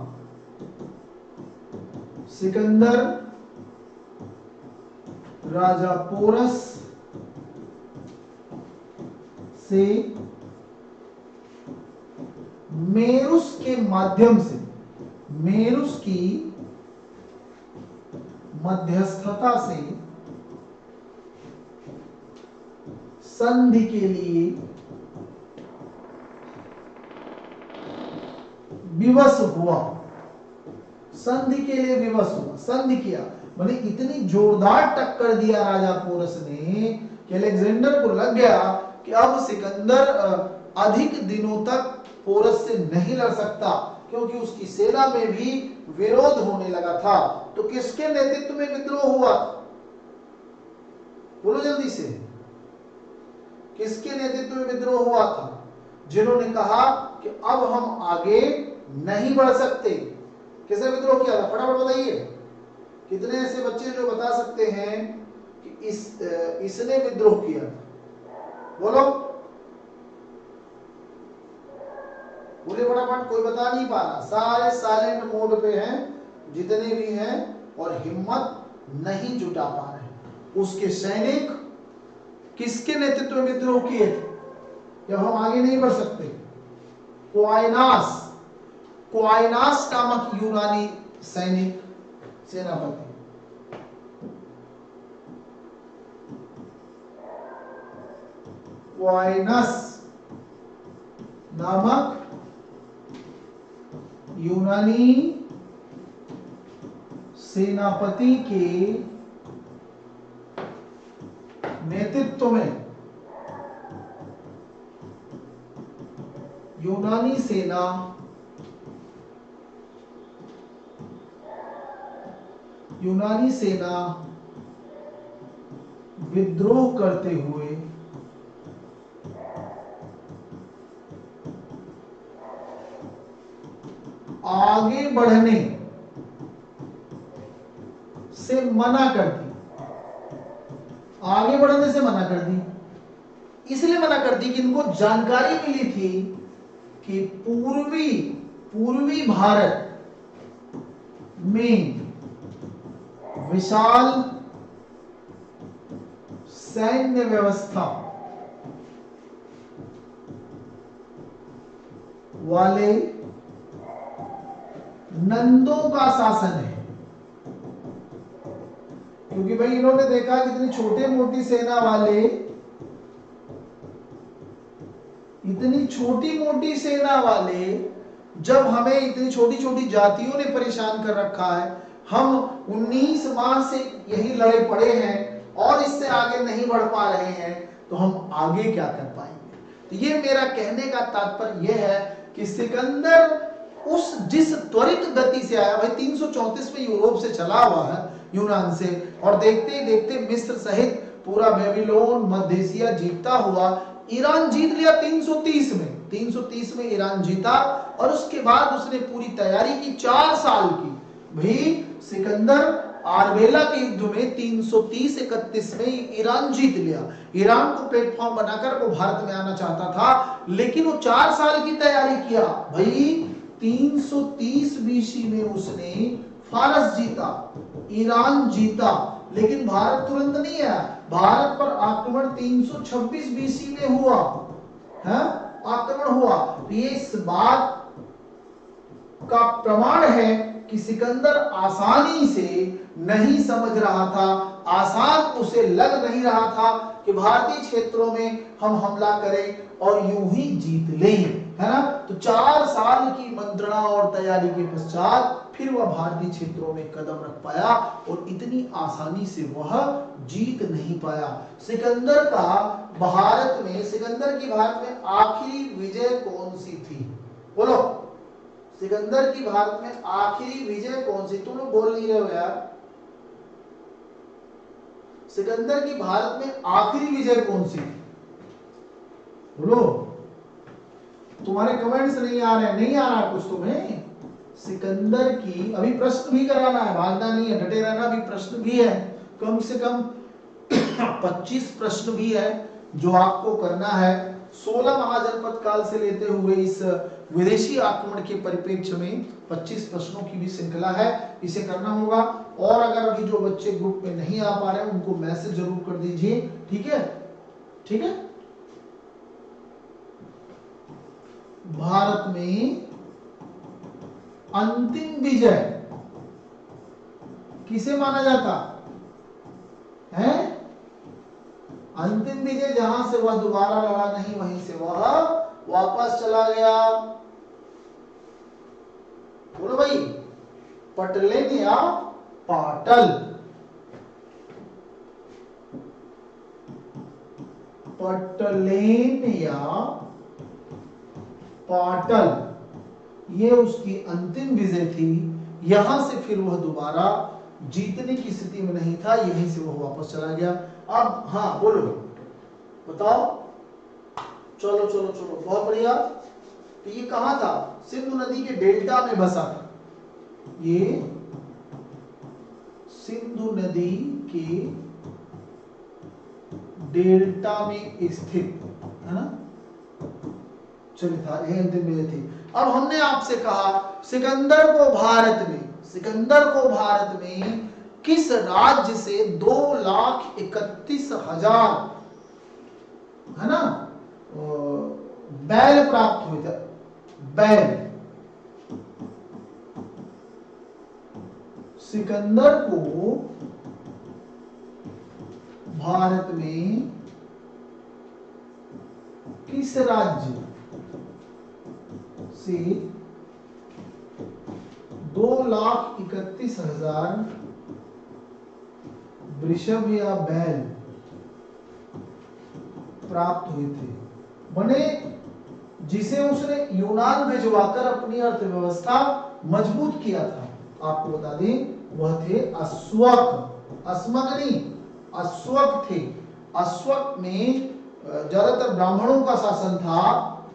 सिकंदर राजा पोरस से मेरुस के माध्यम से, मेरुस की मध्यस्थता से संधि के लिए विवश हुआ, संधि के लिए विवश हुआ, संधि किया, माने इतनी जोरदार टक्कर दिया राजा पोरस ने कि अलेक्जेंडर को लग गया कि अब सिकंदर अधिक दिनों तक पोरस से नहीं लड़ सकता, क्योंकि उसकी सेना में भी विरोध होने लगा था। तो किसके नेतृत्व में विद्रोह हुआ? बोलो जल्दी से, किसके नेतृत्व में विद्रोह हुआ था? जिन्होंने कहा कि अब हम आगे नहीं बढ़ सकते। किसने विद्रोह किया था? फटाफट बताइए, कितने ऐसे बच्चे जो बता सकते हैं कि इसने विद्रोह किया था? बोलो बोले फटाफट, कोई बता नहीं पा रहा, सारे साइलेंट मोड पे हैं जितने भी हैं और हिम्मत नहीं जुटा पा रहे। उसके सैनिक किसके नेतृत्व में विद्रोह किए थे? जब हम आगे नहीं बढ़ सकते। क्वाइनास, क्वाइनास नामक यूनानी सैनिक सेनापति, क्वाइनस नामक यूनानी सेनापति के नेतृत्व में यूनानी सेना विद्रोह करते हुए आगे बढ़ने से मना कर दी, आगे बढ़ने से मना कर दी। इसलिए मना कर दी कि इनको जानकारी मिली थी कि पूर्वी भारत में विशाल सैन्य व्यवस्था वाले नंदों का शासन है। क्योंकि भाई इन्होंने देखा कि इतनी छोटे मोटी सेना वाले, इतनी छोटी मोटी सेना वाले, जब हमें इतनी छोटी छोटी जातियों ने परेशान कर रखा है, हम 19 माह से यही लड़े पड़े हैं और इससे आगे नहीं बढ़ पा रहे हैं, तो हम आगे क्या कर पाएंगे? तो ये मेरा कहने का तात्पर्य यह है कि सिकंदर जिस त्वरित गति से आया, भाई 334 में यूरोप से चला हुआ है, यूनान से, और देखते ही देखते मिस्र सहित पूरा बेबीलोन, मध्य एशिया जीतता हुआ ईरान जीत लिया 330 में ईरान जीता। और उसके बाद उसने पूरी तैयारी की 4 साल की। भाई सिकंदर आरबेला के युद्ध में 330-31 में ईरान जीत लिया। ईरान को प्लेटफॉर्म बनाकर वो भारत में आना चाहता था, लेकिन वो 4 साल की तैयारी किया। भाई 330 बीसी में उसने फारस जीता, ईरान जीता, लेकिन भारत तुरंत नहीं आया। भारत पर आक्रमण 326 बीसी में हुआ है, आक्रमण हुआ। ये इस बात का प्रमाण है कि सिकंदर आसानी से नहीं समझ रहा था, आसान उसे लग नहीं रहा था कि भारतीय क्षेत्रों में हम हमला करें और यूं ही जीत लें, है ना। तो 4 साल की मंत्रणा और तैयारी के पश्चात फिर वह भारतीय क्षेत्रों में कदम रख पाया और इतनी आसानी से वह जीत नहीं पाया। सिकंदर की भारत में आखिरी विजय कौन सी थी? बोलो, सिकंदर की भारत में आखिरी विजय कौन सी? तुम लोग बोल नहीं रहे हो यार। सिकंदर की भारत में आखिरी विजय कौन सी थी? बोलो, तुम्हारे कमेंट्स नहीं आ रहे, नहीं आ रहा कुछ तुम्हें? सिकंदर की, अभी प्रश्न भी कराना है, भागना नहीं है, डटे रहना, अभी प्रश्न भी है, कम से कम 25 प्रश्न भी है जो आपको करना है। 16 महाजनपद काल से लेते हुए इस विदेशी आक्रमण के परिप्रेक्ष्य में 25 प्रश्नों की भी श्रृंखला है, इसे करना होगा। और अगर अभी जो बच्चे ग्रुप में नहीं आ पा रहे हैं उनको मैसेज जरूर कर दीजिए, ठीक है? ठीक है। भारत में अंतिम विजय किसे माना जाता है? अंतिम विजय जहां से वह दोबारा लड़ा नहीं, वहीं से वह वापस चला गया। बोलो भाई, पटलेन या पाटल? पटलेन या पाटल, ये उसकी अंतिम विजय थी। यहां से फिर वह दोबारा जीतने की स्थिति में नहीं था, यहीं से वह वापस चला गया। अब हाँ बोलो, बताओ। चलो चलो चलो, बहुत बढ़िया। तो ये कहां था? सिंधु नदी के डेल्टा में बसा था। ये सिंधु नदी के डेल्टा में स्थित है ना? चलिए था, यह अंतिम विजय थी। अब हमने आपसे कहा सिकंदर को भारत में किस राज्य से 2,31,000 है ना बैल प्राप्त हुए थे? बैल। सिकंदर को भारत में किस राज्य से 2,31,000 वृषभ या बैल प्राप्त हुए थे? बने जिसे उसने यूनान भिजवाकर अपनी अर्थव्यवस्था मजबूत किया था। आपको बता दें, वह थे अश्वक, अस्मगनी, अश्वक थे। अश्वक में ज्यादातर ब्राह्मणों का शासन था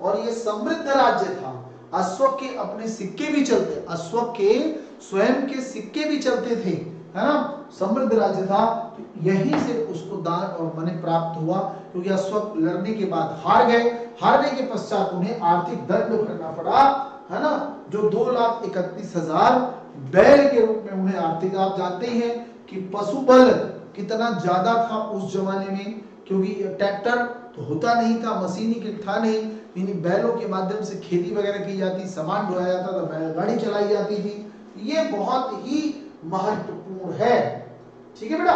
और यह समृद्ध राज्य था। अश्वक के अपने सिक्के भी चलते, अश्वक के स्वयं के सिक्के भी चलते थे, है ना? समृद्ध राज्य था। तो यहीं से उसको दान और मने प्राप्त हुआ, क्योंकि अश्वक लड़ने के बाद हार गए। हारने के पश्चात उन्हें आर्थिक दंड भरना पड़ा, है ना? जो 2,31,000 बैल के रूप में उन्हें आर्थिक, आप जानते ही हैं कि पशु बल कितना ज्यादा था उस जमाने में, क्योंकि ट्रैक्टर तो होता नहीं था, मशीनी था नहीं, यानी बैलों के माध्यम से खेती वगैरह की जाती, सामान ढोया जाता था, बैलगाड़ी चलाई जाती थी। ये बहुत ही महत्वपूर्ण है। ठीक है बेटा,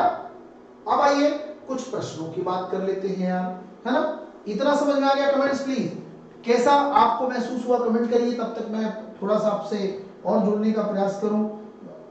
अब आइए कुछ प्रश्नों की बात कर लेते हैं यार, है ना? इतना समझ में आ गया? कमेंट्स प्लीज, कैसा आपको महसूस हुआ कमेंट करिए। तब तक मैं थोड़ा सा आपसे और जुड़ने का प्रयास करूं।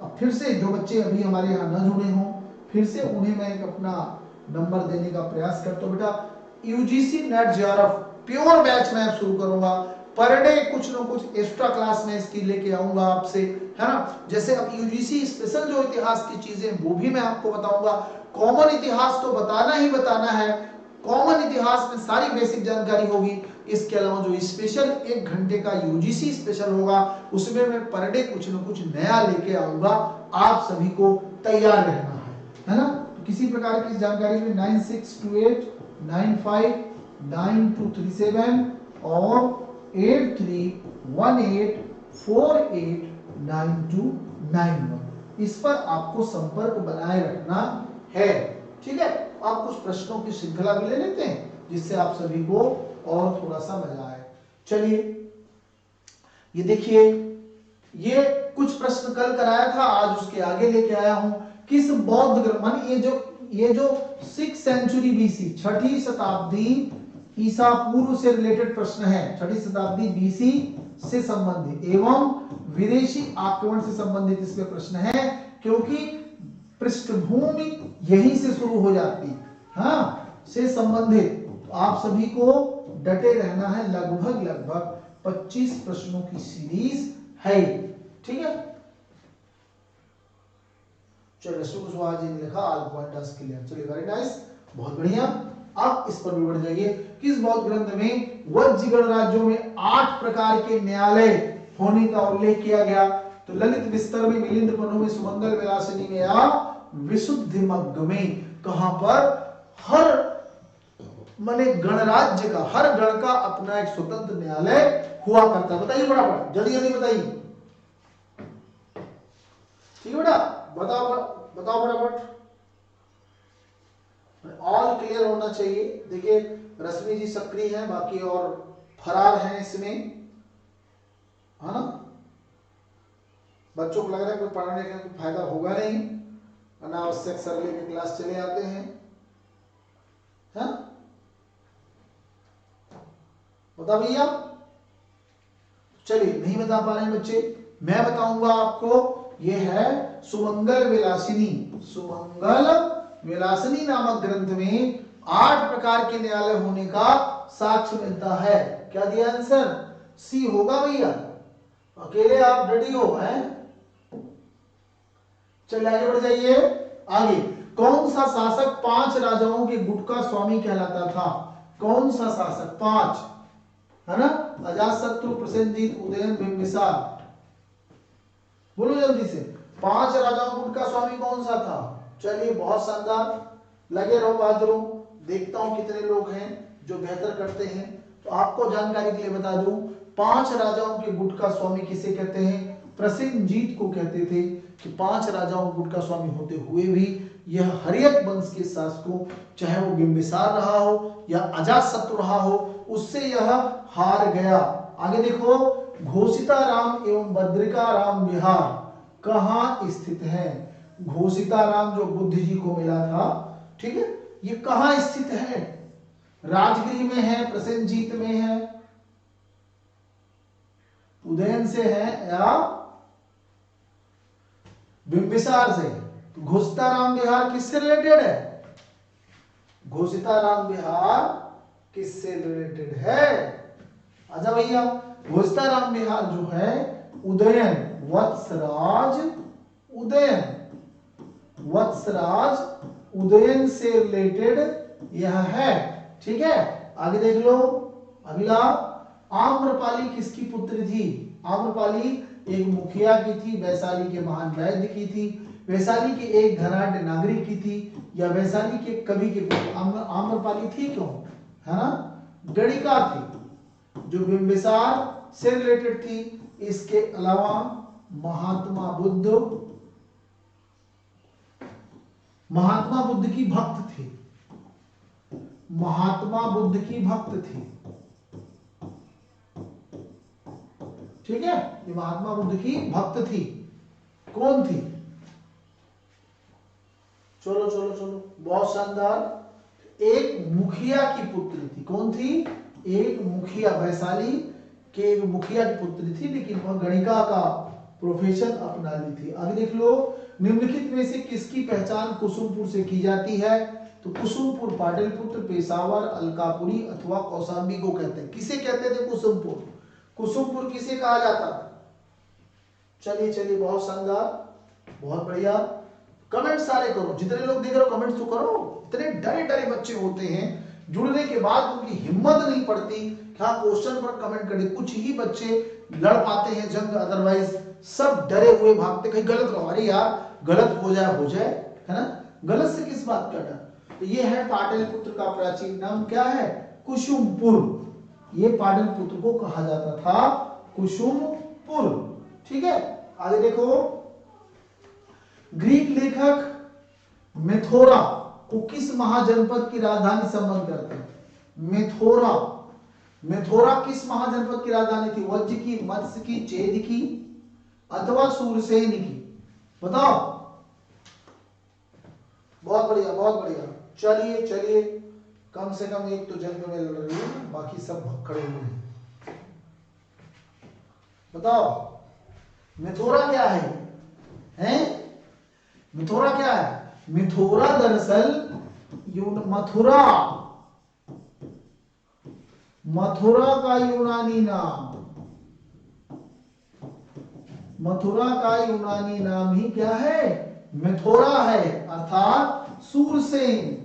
अब फिर से जो बच्चे अभी हमारे यहाँ न जुड़े हों, फिर से उन्हें मैं एक अपना नंबर देने का प्रयास करता हूं। बेटा, UGC net JRF pure batch मैं शुरू करूंगा। पर डे कुछ ना कुछ एक्स्ट्रा क्लास में इसकी लेके आऊंगा आपसे, है ना? जैसे अब यूजीसी स्पेशल जो इतिहास की चीजें वो भी मैं आपको बताऊंगा। कॉमन इतिहास तो बताना ही बताना है, कॉमन इतिहास में सारी बेसिक जानकारी होगी। इसके अलावा जो स्पेशल 1 घंटे का यूजीसी स्पेशल होगा, उसमें मैं पर डे कुछ ना कुछ नया लेके आऊंगा। आप सभी को तैयार रहना है ना? किसी प्रकार की जानकारी में 9628959237 और 8318489291, इस पर आपको संपर्क बनाए रखना है। ठीक है, आप कुछ प्रश्नों की श्रृंखला भी ले लेते हैं जिससे आप सभी को और थोड़ा सा मजा आए। चलिए, ये देखिए, ये कुछ प्रश्न कल कराया था, आज उसके आगे लेके आया हूं। किस बौद्ध ग्रंथ, मान ये जो 6th सेंचुरी बीसी, 6ठी शताब्दी ईसा पूर्व से रिलेटेड प्रश्न है, 6वीं शताब्दी बीसी से संबंधित एवं विदेशी आक्रमण से संबंधित इसमें प्रश्न है, क्योंकि पृष्ठभूमि यहीं से शुरू हो जाती है, हाँ, से संबंधित। तो आप सभी को डटे रहना है, लगभग 25 प्रश्नों की सीरीज है, ठीक है। चलिए कुशवाहा जी ने लिखा ऑल पॉइंट टास्क क्लियर, चलिए वेरी नाइस, बहुत बढ़िया। अब इस पर भी बढ़ जाइए। किस बौद्ध ग्रंथ में वज्र गणराज्यों में 8 प्रकार के न्यायालय होने का उल्लेख किया गया? तो ललित विस्तर में, मिलिंद पनु में, सुमंगल विलासिनी में या विशुद्धिमग्ग में? कहां पर? हर माने गणराज्य का, हर गण का अपना एक स्वतंत्र न्यायालय हुआ करता है। बताइए फटाफट, जल्दी जल्दी बताइए, ठीक है बेटा, बताओ फटाफट, ऑल क्लियर होना चाहिए। देखिए रश्मि जी सक्रिय हैं, बाकी और फरार हैं इसमें, है ना। बच्चों को लग रहा है कोई पढ़ने का कोई फायदा होगा नहीं, अनावश्यक सर लेके क्लास चले आते हैं, हाँ? बता भैया, चलिए नहीं बता पा रहे हैं बच्चे, मैं बताऊंगा आपको। ये है सुमंगल विलासिनी, सुमंगल विलासिनी नामक ग्रंथ में 8 प्रकार के न्यायालय होने का साक्ष्य मिलता है। क्या दिया आंसर? सी होगा भैया, अकेले आप रेडी हो, हैं? चलिए आगे बढ़ जाइए। आगे, कौन सा शासक 5 राजाओं के गुट का स्वामी कहलाता था? कौन सा शासक? 5, है ना, अजातशत्रु, प्रसेनजीत, उदयन, बिंबिसार। बोलो जल्दी से, 5 राजाओं गुट का स्वामी कौन सा था? चलिए बहुत शानदार, लगे रहो बहादुरों, देखता हूं कितने लोग हैं जो बेहतर करते हैं। तो आपको जानकारी के लिए बता दूं, 5 राजाओं के गुट का स्वामी किसे कहते हैं? प्रसेनजीत को कहते थे कि 5 राजाओं के गुट का स्वामी होते हुए भी यह हर्यक वंश के शासकों, चाहे वो बिंबिसार रहा हो या अजातशत्रु रहा हो, उससे यह हार गया। आगे देखो, घोषिताराम एवं बद्रिकाराम विहार कहां स्थित है? घोषिताराम जो बुद्ध जी को मिला था, ठीक है, ये कहां स्थित है? राजगिरी में है, प्रसेनजीत में है, उदयन से है या बिंबिसार से? तो घोषिताराम विहार किससे रिलेटेड है? घोषिताराम विहार किससे रिलेटेड है? अच्छा भैया, घोषिताराम विहार जो है उदयन, वत्सराज उदयन, वत्सराज उदयन से रिलेटेड यह है, ठीक है। आगे देख लो, अगला, आम्रपाली किसकी पुत्री थी? आम्रपाली एक मुखिया की थी, वैशाली के महान वैद्य की थी, वैशाली के एक धनाढ्य नागरिक की थी, या वैशाली के कवि की पुत्री? आम्रपाली थी क्यों, है ना, गणिका थी जो बिंबिसार से रिलेटेड थी। इसके अलावा महात्मा बुद्ध की भक्त थी, महात्मा बुद्ध की भक्त थी, ठीक है, ये महात्मा बुद्ध की भक्त थी। कौन थी? चलो चलो चलो, बहुत शानदार, एक मुखिया की पुत्री थी। कौन थी? एक मुखिया, वैशाली के एक मुखिया की पुत्री थी, लेकिन वह गणिका का प्रोफेशन अपना ली थी। आगे देख लो, निम्नलिखित में से किसकी पहचान कुसुमपुर से की जाती है? तो कुसुमपुर पाटलिपुत्र, पेशावर, अलकापुरी अथवा कौशाम्बी को कहते हैं। किसे कहते थे कुसुमपुर? कुसुमपुर किसे कहा जाता? चलिए चलिए, बहुत शानदार, बहुत बढ़िया। कमेंट सारे करो, जितने लोग देख रहे हो कमेंट तो करो। इतने डरे डरे बच्चे होते हैं, जुड़ने के बाद उनकी हिम्मत नहीं पड़ती कि हाँ क्वेश्चन पर कमेंट करें। कुछ ही बच्चे लड़ पाते हैं जंग, अदरवाइज सब डरे हुए भागते, कहीं गलत रहो, अरे यार गलत हो जाए, है ना, गलत से किस बात का डर। तो ये है पाटलिपुत्र का प्राचीन नाम क्या है? कुसुमपुर। ये पाटलिपुत्र को कहा जाता था कुसुमपुर, ठीक है। आगे देखो, ग्रीक लेखक मेथोरा को किस महाजनपद की राजधानी संबंध करते हैं? मेथोरा किस महाजनपद की राजधानी थी? वज्र की, मत्स्य की, चेद की अथवा सूरसेन की? बताओ। बहुत बढ़िया बहुत बढ़िया, चलिए चलिए, कम से कम एक तो जंग में लड़ रही है, बाकी सब खड़े हुए हैं। बताओ मिथोरा क्या है? हैं? मिथोरा क्या है? मिथोरा दरअसल मथुरा का यूनानी नाम, मथुरा का यूनानी नाम ही क्या है? मिथोरा है, अर्थात सूरसेन।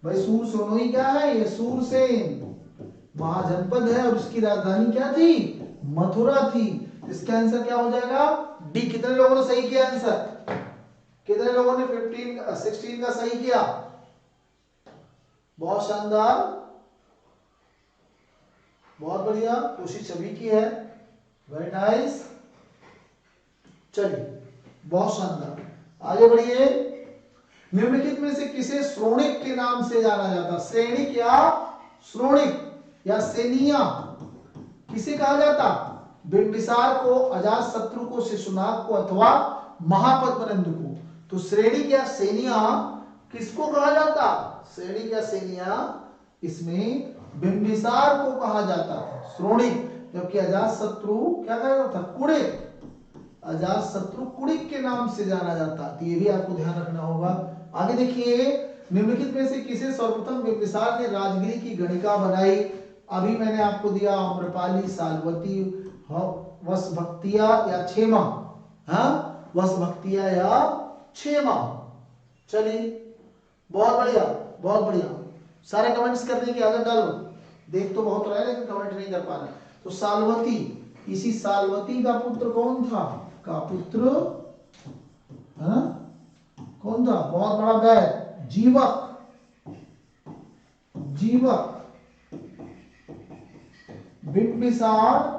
भाई सूरसेन ही क्या है? ये सूरसेन महाजनपद है और उसकी राजधानी क्या थी? मथुरा थी। इसका आंसर क्या हो जाएगा? डी। कितने लोगों ने सही किया आंसर? कितने लोगों ने 16 का सही किया? बहुत शानदार, बहुत बढ़िया, कोशिश सभी की है। Very nice. चलिए बहुत शानदार, आगे बढ़िए। निम्नलिखित में से किसे श्रोणिक के नाम से जाना जाता? श्रेणिक या श्रोणिक या सेनिया किसे कहा जाता? बिंबिसार को, अजातशत्रु को, शिशुनाग को अथवा महापद्मनंद को। तो श्रेणिक या सेनिया किसको कहा जाता? श्रेणिक या सेनिया इसमें बिंबिसार को कहा जाता था श्रोणिक, जबकि अजातशत्रु क्या कहा जाता था? कुड़िक। अजातशत्रु कुड़िक के नाम से जाना जाता। तो ये भी आपको ध्यान रखना होगा। आगे देखिए, निम्नलिखित में से किसे सर्वप्रथम बिंबिसार ने राजगिरी की गणिका बनाई? अभी मैंने आपको दिया आम्रपाली, सालवती, वसभक्तिया या क्षेमा। हाँ, वसभक्तिया या क्षेमा। चलिए बहुत बढ़िया, बहुत बढ़िया। सारे कमेंट्स करने की आदत डालो। देख तो बहुत रहे लेकिन कमेंट नहीं कर पा रहे। तो सालवती, इसी सालवती का पुत्र कौन था? का पुत्र कौन था? बहुत बड़ा वैद, जीवक। जीवक बिंबिसार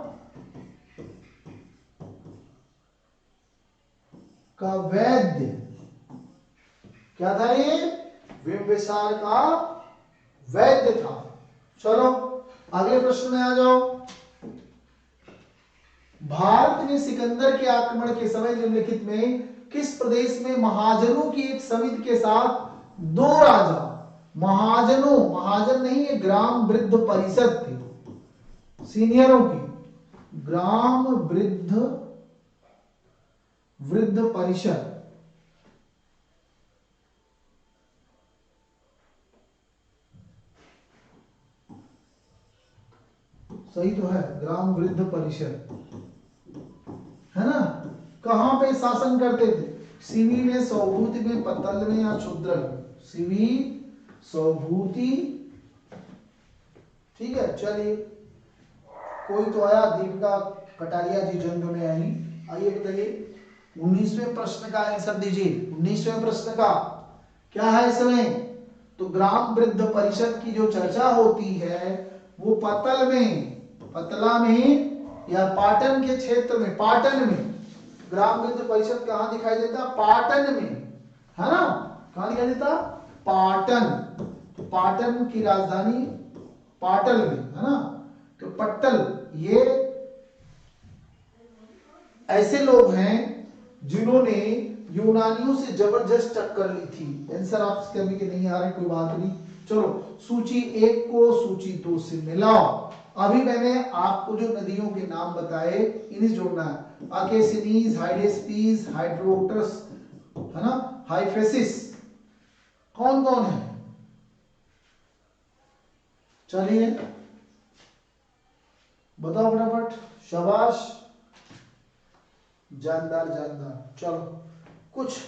का वैद्य क्या था? ये बिंबिसार का वैद्य था। चलो अगले प्रश्न में आ जाओ। भारत ने सिकंदर के आक्रमण के समय निम्नलिखित में किस प्रदेश में महाजनों की एक समिति के साथ दो राजा, महाजनों, महाजन नहीं, ये ग्राम वृद्ध परिषद थी, सीनियरों की ग्राम वृद्ध परिषद, सही तो है, ग्राम वृद्ध परिषद है ना। कहां पे शासन करते थे? सिवी में, सौभूति में, पत्तल में या क्षुद्र में? सिवी, सौभूति, ठीक है। चलिए कोई तो आया, दीपिका कटारिया जी जंग में आई। आइए बताइए 19वें प्रश्न का आंसर दीजिए। 19वें प्रश्न का क्या है इसमें? तो ग्राम वृद्ध परिषद की जो चर्चा होती है वो पत्तल में, पतला में या पाटन के क्षेत्र में, पाटन में। ग्राम वृद्ध परिषद कहां दिखाई देता? पाटन में, है ना। कहां दिखाई देता? पाटन। तो पाटन की राजधानी पाटल में, है ना। तो पट्टल, ये ऐसे लोग हैं जिन्होंने यूनानियों से जबरदस्त टक्कर ली थी। आंसर आपके अभी के नहीं आ रहे, कोई बात नहीं। चलो सूची 1 को सूची 2 से मिलाओ। अभी मैंने आपको जो नदियों के नाम बताए इन्हें जोड़ना है। अकेसिनीज, हाइडेस्पीस, हाइड्रोटस, है ना, हाइफेसिस, कौन कौन है? चलिए बताओ फटाफट, शाबाश, जानदार जानदार। चलो कुछ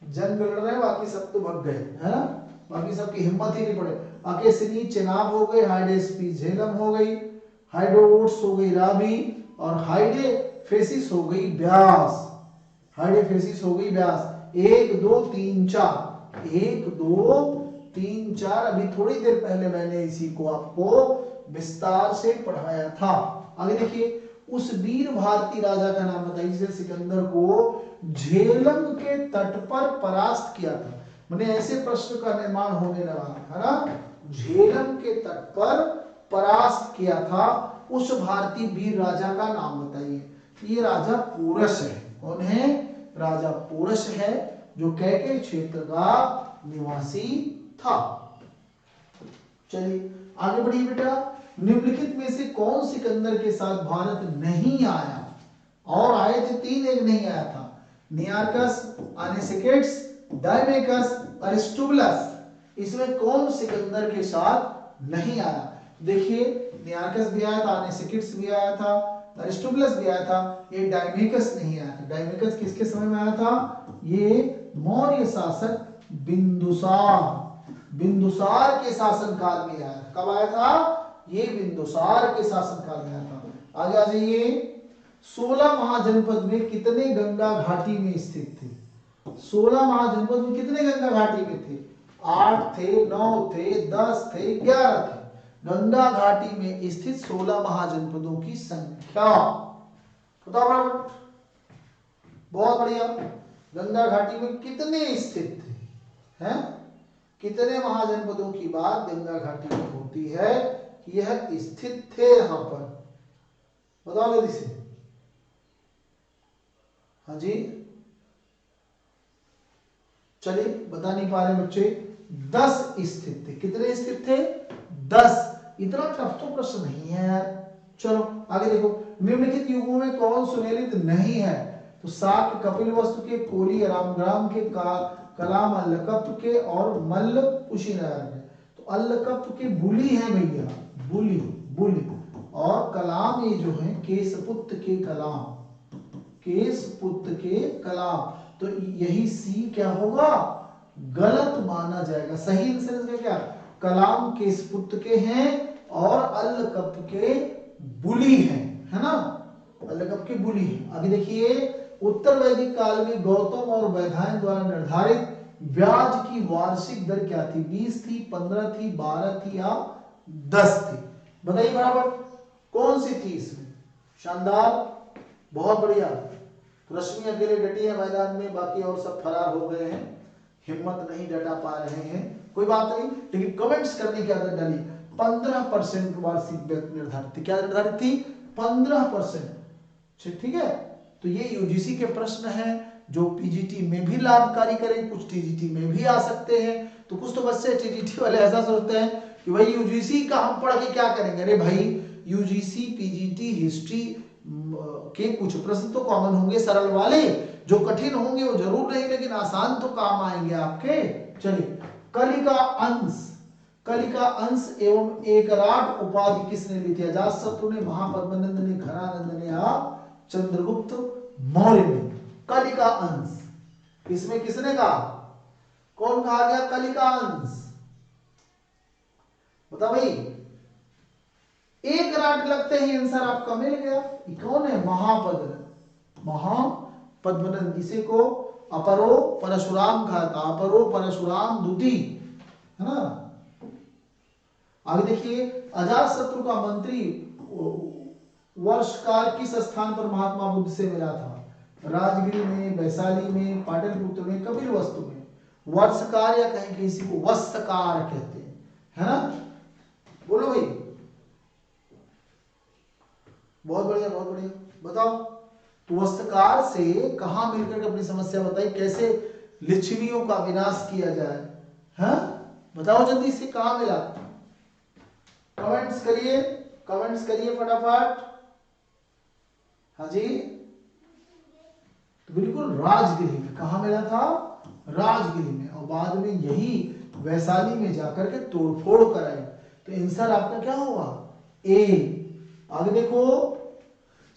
जंग लड़ रहे हैं, बाकी सब तो भग गए, है ना। बाकी सबकी हिम्मत ही नहीं पड़े। अकेसिनी चेनाब हो गई, हाइडेस्पीस झेलम हो गई, हाइड्रोट्स हो गई रावी, और हाइडेफेसिस हो गई ब्यास। हाइडेफेसिस हो गई ब्यास। 1 2 3 4, 1 2 3 4। अभी थोड़ी देर पहले मैंने इसी को आपको विस्तार से पढ़ाया था। आगे देखिए, उस वीर भारतीय राजा का नाम बताइए जिसे सिकंदर को झेलम के तट पर परास्त किया था। मैंने ऐसे प्रश्न का निर्माण होने लगा, है ना। झेलम के तट पर परास्त किया था उस भारतीय वीर राजा का नाम बताइए। ये राजा पोरस है। कौन है? राजा पोरस है, जो कैके क्षेत्र का निवासी था। चलिए आगे बढ़िए बेटा। निम्नलिखित में से कौन सिकंदर के साथ भारत नहीं आया? और आए थे तीन, एक नहीं आया था। नियार्कस, अनेसिकेट्स, डायमेकस, अरिस्टोबुलस। इसमें कौन सिकंदर के साथ नहीं आया? देखिए नियार्कस भी आया था, अनेसिकेट्स भी आया था, अरिस्टोबुलस भी आया था, ये डायमेकस नहीं आया था। डायमेकस किसके समय में आया था? ये मौर्य शासक बिंदुसार के शासनकाल में आया था। कब आया था? ये बिंदुसार के शासनकाल में आया था। आगे आ जाइए। 16 महाजनपद में कितने गंगा घाटी में स्थित थे? 16 महाजनपद में कितने गंगा घाटी में थे? 8 थे, 9 थे, 10 थे, 11 थे। गंगा घाटी में स्थित 16 महाजनपदों की संख्या बताओ बराबर। बहुत बढ़िया। गंगा घाटी में कितने स्थित थे? हैं? कितने महाजनपदों की बात गंगा घाटी में होती है कि यह स्थित थे यहां पर? बताओ जल्दी से। हाँ जी, चलिए बता नहीं पा रहे बच्चे। 10 स्थित थे। कितने स्थित थे? 10। इतना टफ तो प्रश्न नहीं है यार। चलो आगे देखो। निम्नलिखित युगों में कौन सुमेलित नहीं है? तो शाक्य कपिलवस्तु के, कोली रामग्राम के, कलाम अल्लकप्प के और मल्ल कुशीनगर के। तो अल्लकप्प के बुली है भैया, बुली बुली। और कलाम ये जो है केशपुत्र के कलाम, केशपुत्र के कलाम। तो यही सी क्या होगा? गलत माना जाएगा। सही आंसर इसका क्या? कलाम केशपुत्र के हैं और अल्लकप्प के बुली हैं, है ना? अल्लकप्प के बुली हैं। आगे देखिए। उत्तर वैदिक काल में गौतम और वैधायन द्वारा निर्धारित ब्याज की वार्षिक दर क्या थी? 20 थी, 15 थी, 12 थी या 10 थी? बताइए बराबर कौन सी थी इसमें? शानदार, बहुत बढ़िया। रश्मि अकेले डटी है मैदान में, बाकी और सब फरार हो गए हैं, हिम्मत नहीं डटा पा रहे हैं। कोई बात नहीं, लेकिन कमेंट्स करने की आदत डाली। 15% वार्षिक निर्धारित थी। क्या निर्धारित थी? 15%। ठीक है। तो ये यूजीसी के प्रश्न हैं जो पीजीटी में भी लाभकारी करें, कुछ टीजीटी में भी आ सकते हैं। तो कुछ तो बच्चे टीजीटी वाले ऐसा सोचते हैं कि भाई यूजीसी का हम पढ़ के क्या करेंगे। अरे भाई यूजीसी पीजीटी हिस्ट्री के कुछ प्रश्न तो कॉमन होंगे, सरल वाले। जो कठिन होंगे वो जरूर नहीं, लेकिन आसान तो काम आएंगे आपके। चलिए। कलिका अंश एवं एकराट उपाधि किसने ली थी? अजातशत्रु ने, महापद्मनंद ने, घनानंद ने या चंद्रगुप्त मौर्य ने? कलिका अंश इसमें किसने कहा? कौन कहा गया कलिका अंश? बताओ भाई। एक राट लगते ही आंसर आपका मिल गया। कौन है? महापद्मनंद। इसे को अपरो परशुराम कहा था, अपरो परशुराम दुति, है ना? आगे देखिए। अजातशत्रु का मंत्री वर्षकाल किस स्थान पर महात्मा बुद्ध से मिला था? राजगीर में, वैशाली में, पाटलिपुत्र में, कपिलवस्तु में। वर्षकार या कहीं किसी को वस्त्रकार कहते हैं, है ना? बोलो भाई। बहुत बढ़िया, बहुत बढ़िया। बताओ तो वस्त्रकार से कहां मिलकर अपनी समस्या बताई, कैसे लिच्छवियों का विनाश किया जाए, है? बताओ जल्दी से, कहां मिला? कमेंट्स करिए, कमेंट्स करिए फटाफट। हाँ जी, तो बिल्कुल राजगिरी में। कहां मिला था? राजगिरी में। और बाद में यही वैशाली में जाकर के तोड़फोड़ कराई। तो आंसर आपका क्या होगा? ए। आगे देखो।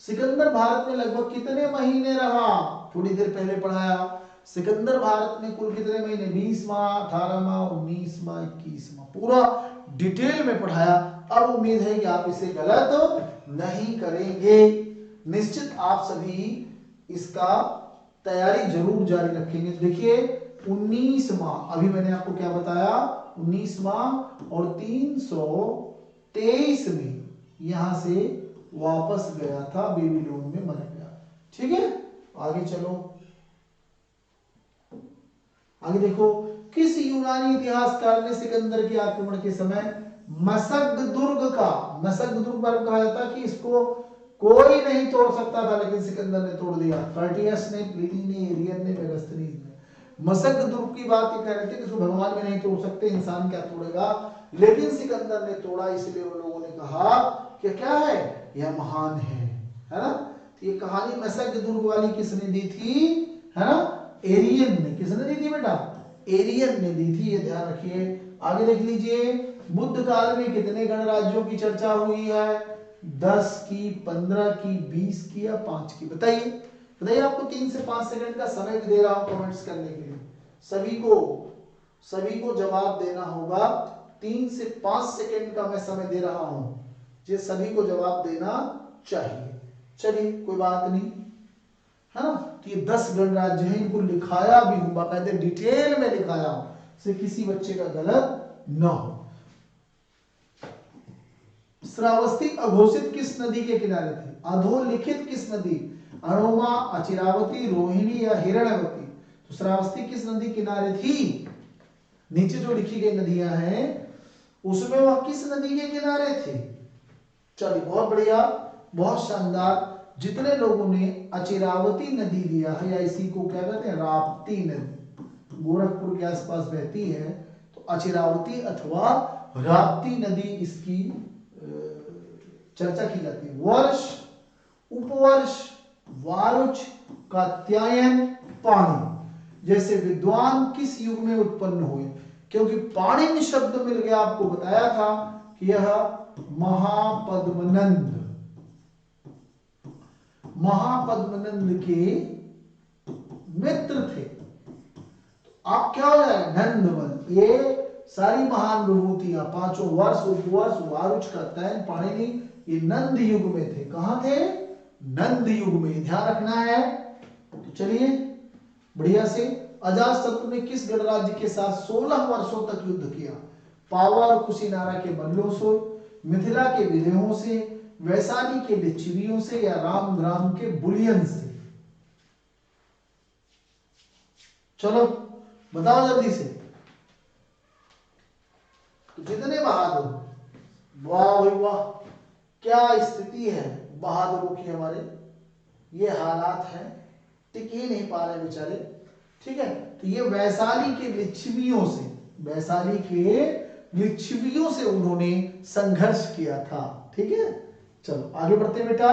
सिकंदर भारत में लगभग कितने महीने रहा? थोड़ी देर पहले पढ़ाया। सिकंदर भारत में कुल कितने महीने? 20 माह, 18 माह, 19 माह, 21 माह, पूरा डिटेल में पढ़ाया। अब उम्मीद है कि आप इसे गलत नहीं करेंगे। निश्चित आप सभी इसका तैयारी जरूर जारी रखेंगे। देखिए 19 माह, अभी मैंने आपको क्या बताया? 19 माह और 323 में यहां से वापस गया था, बेबीलोन में मर गया। ठीक है, आगे चलो। आगे देखो। किस यूनानी इतिहासकार ने सिकंदर के आक्रमण के समय मसग्द दुर्ग पर कहा जाता कि इसको कोई नहीं तोड़ सकता था, लेकिन सिकंदर ने तोड़ दिया? कर्टियस ने, प्लिनी ने, एरियन ने, मेगास्थनीज ने। मसग्द दुर्ग की बात ये कह रहे थे कि इसको भगवान भी नहीं तोड़ सकते, इंसान क्या तोड़ेगा? लेकिन सिकंदर ने तोड़ा, इसलिए उन लोगों ने कहा कि क्या है, यह महान है ना। तो ये कहानी मशक दुर्ग वाली किसने दी थी, है ना, एरियन ने। किसने दी थी बेटा, एरियन ने दी थी, ये ध्यान रखिए। आगे देख लीजिए, बुद्ध काल में कितने गणराज्यों की चर्चा हुई है, 10 की, 15 की, 20 की या 5 की, बताइए बताइए। आपको 3 से 5 सेकंड का समय दे रहा हूं कमेंट्स करने के लिए, सभी को जवाब देना होगा। 3 से 5 सेकंड का मैं समय दे रहा हूं, ये सभी को जवाब देना चाहिए। चलिए कोई बात नहीं, है ना। तो ये 10 गणराज्य हैं, इनको लिखाया भी हूं, बाकायदे डिटेल में लिखाया हूं, से किसी बच्चे का गलत न हो। श्रावस्ती अघोषित किस नदी के किनारे थी, अधोलिखित किस नदी, अणोमा, अचिरावती, रोहिणी या हिरण्यवती। तो श्रावस्ती किस नदी किनारे थी, नीचे जो लिखी गई नदियां हैं उसमें वह किस नदी के किनारे थे। चलिए बहुत बढ़िया, बहुत शानदार। जितने लोगों ने अचिरावती नदी लिया है, या इसी को क्या कहते हैं, राप्ती नदी, गोरखपुर के आसपास बहती है, तो अचिरावती अथवा राप्ती नदी इसकी चर्चा की जाती है। वर्ष, उपवर्ष, वारुच, कात्यायन, पाणी जैसे विद्वान किस युग में उत्पन्न हुए, क्योंकि पाणिनि शब्द मिल गया, आपको बताया था कि यह महापद्मनंद के मित्र थे। आप क्या हो जाए, नंदवन। ये सारी महान विभूतियां, 5 वर्ष, उपवर्ष, वारुच, कात्यायन, पाणिनि, ये नंद युग में थे। कहां थे, नंद युग में, ध्यान रखना है। तो चलिए बढ़िया से, अजातशत्रु ने किस गणराज्य के साथ 16 वर्षों तक युद्ध किया, पावा, कुशीनारा के बल्लों से, मिथिला के विदेहों से, वैशाली के लिच्छवियों से या रामग्राम के बुलियन से। चलो बताओ जल्दी से। तो जितने बहादुर, वाह भाई वाह, क्या स्थिति है बहादुरों की हमारे, ये हालात है, टिक ही नहीं पा रहे बेचारे। ठीक है, तो ये वैशाली के लिच्छवियों से, वैशाली के लिच्छवियों से उन्होंने संघर्ष किया था। ठीक है, चलो आगे बढ़ते हैं बेटा,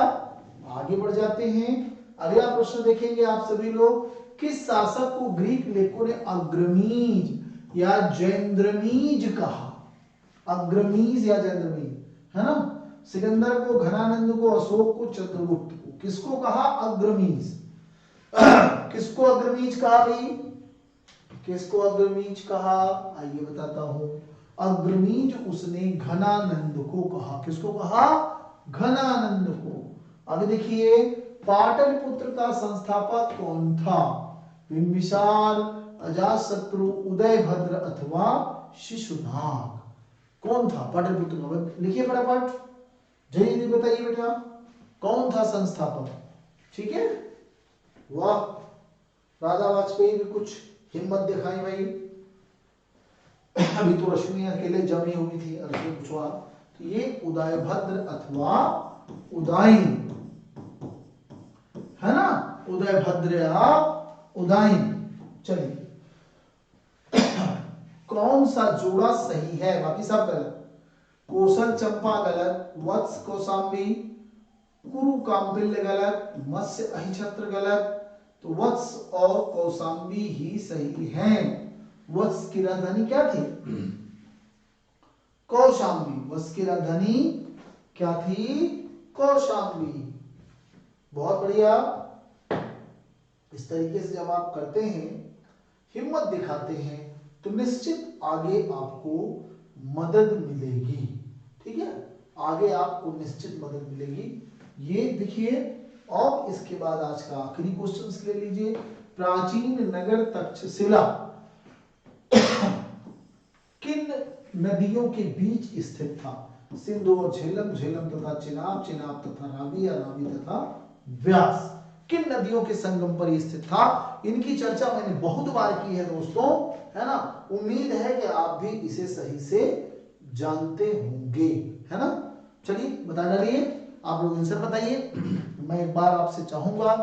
आगे बढ़ जाते हैं। अगला प्रश्न देखेंगे आप सभी लोग, किस शासक को ग्रीक लेखकों ने अग्रमीज या जैंद्रमीज कहा, अग्रमीज या जैंद्रमीज, है ना। सिकंदर को, घनानंद को, अशोक को, चंद्रगुप्त को, किसको कहा, अग्रमीज। किसको अग्रमीज कहा भाई, किसको अग्रमीज कहा, आइए बताता हूं। अग्रमीज उसने घनानंद को कहा, किसको कहा, घनानंद को। आगे देखिए, पाटलिपुत्र का संस्थापक कौन था, बिंबिसार, अजातशत्रु, उदयभद्र अथवा शिशुनाग, कौन था पाटलिपुत्र का, लिखिए फटाफट, जल्दी बताइए बेटा, कौन था संस्थापक। ठीक है, वाह, राजा वाजपेयी भी कुछ हिम्मत दिखाई भाई। अभी तो रश्मि अकेले जमी हुई थी, रश्मि कुशवाहा। तो ये उदयभद्र अथवा उदायन, है ना, उदयभद्र या उदायन। चलिए कौन सा जोड़ा सही है, बाकी सब गलत। कौशल चंपा गलत, वत्स कौशाम्बी, कुरु काम्बिल्य गलत, मत्स्य अहिछत्र गलत। तो वत्स और कौशाम्बी ही सही हैं। वत्स की राजधानी क्या थी, कौशाम्बी। वत्स की राजधानी क्या थी, कौशाम्बी। बहुत बढ़िया। इस तरीके से जब आप करते हैं, हिम्मत दिखाते हैं, तो निश्चित आगे आपको मदद मिलेगी। ठीक है, आगे आपको निश्चित मदद मिलेगी। ये देखिए, और इसके बाद आज का आखिरी क्वेश्चन ले लीजिए। प्राचीन नगर तक्षशिला किन नदियों के बीच स्थित था, सिंधु और झेलम, झेलम तथा चिनाब, चिनाब तथा रावी या रावी तथा व्यास, किन नदियों के संगम पर स्थित था। इनकी चर्चा मैंने बहुत बार की है दोस्तों, है ना। उम्मीद है कि आप भी इसे सही से जानते होंगे, है ना। चलिए बता डालिए, आप लोग आंसर बताइए। मैं एक बार आपसे चाहूंगा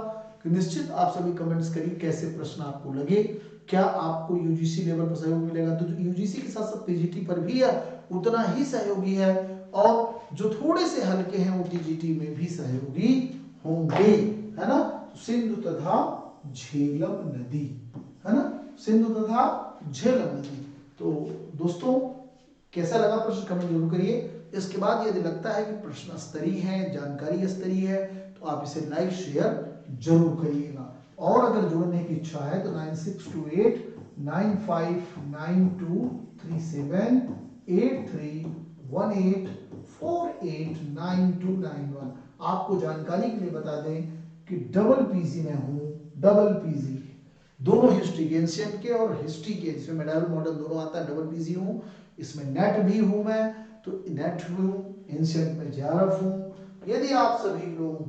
कि निश्चित आप सभी कमेंट्स करिए कैसे प्रश्न आपको लगे। क्या आपको यूजीसी लेवल पर सहयोग मिलेगा, तो यूजीसी के साथ साथ पीजीटी पर भी उतना ही सहयोगी है, और जो थोड़े से हल्के हैं वो टीजीटी में भी सहयोगी होंगे, है ना। सिंधु तथा झेलम नदी, है ना, सिंधु तथा झेलम नदी। तो दोस्तों कैसा लगा प्रश्न कमेंट जरूर करिए। इसके बाद यदि लगता है कि प्रश्न स्तरीय है, जानकारी स्तरीय है, तो आप इसे लाइक शेयर जरूर करिएगा। और अगर जुड़ने की इच्छा है तो 96289592378318489291। आपको जानकारी के लिए बता दें कि डबल पीजी में हूँ, डबल पीजी दोनों हिस्ट्री के, एंशिएंट के और हिस्ट्री के, जिसमें मेडावल मॉडल दोनों आता है, डबल पीजी हूँ। इसमें नेट भी हूँ मैं, तो नेट हूँ, एंशिएंट में जेआरएफ हूँ। यदि आप सभी लोगों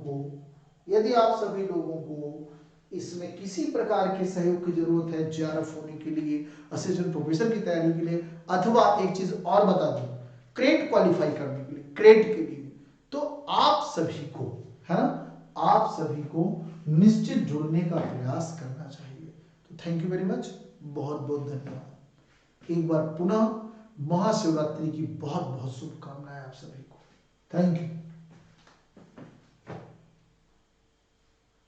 को इसमें किसी प्रकार के सहयोग की जरूरत है जेआरएफ होने के लिए, असिस्टेंट प्रोफेसर की तैयारी के लिए, अथवा एक चीज और बता दूं, क्रेट क्वालिफाई करने के लिए, क्रेट के लिए, तो आप सभी को, है ना, आप सभी को निश्चित जुड़ने का प्रयास करना चाहिए। तो थैंक यू वेरी मच, बहुत बहुत धन्यवाद। एक बार पुनः महाशिवरात्रि की बहुत बहुत शुभकामनाएं आप सभी को। Thank you.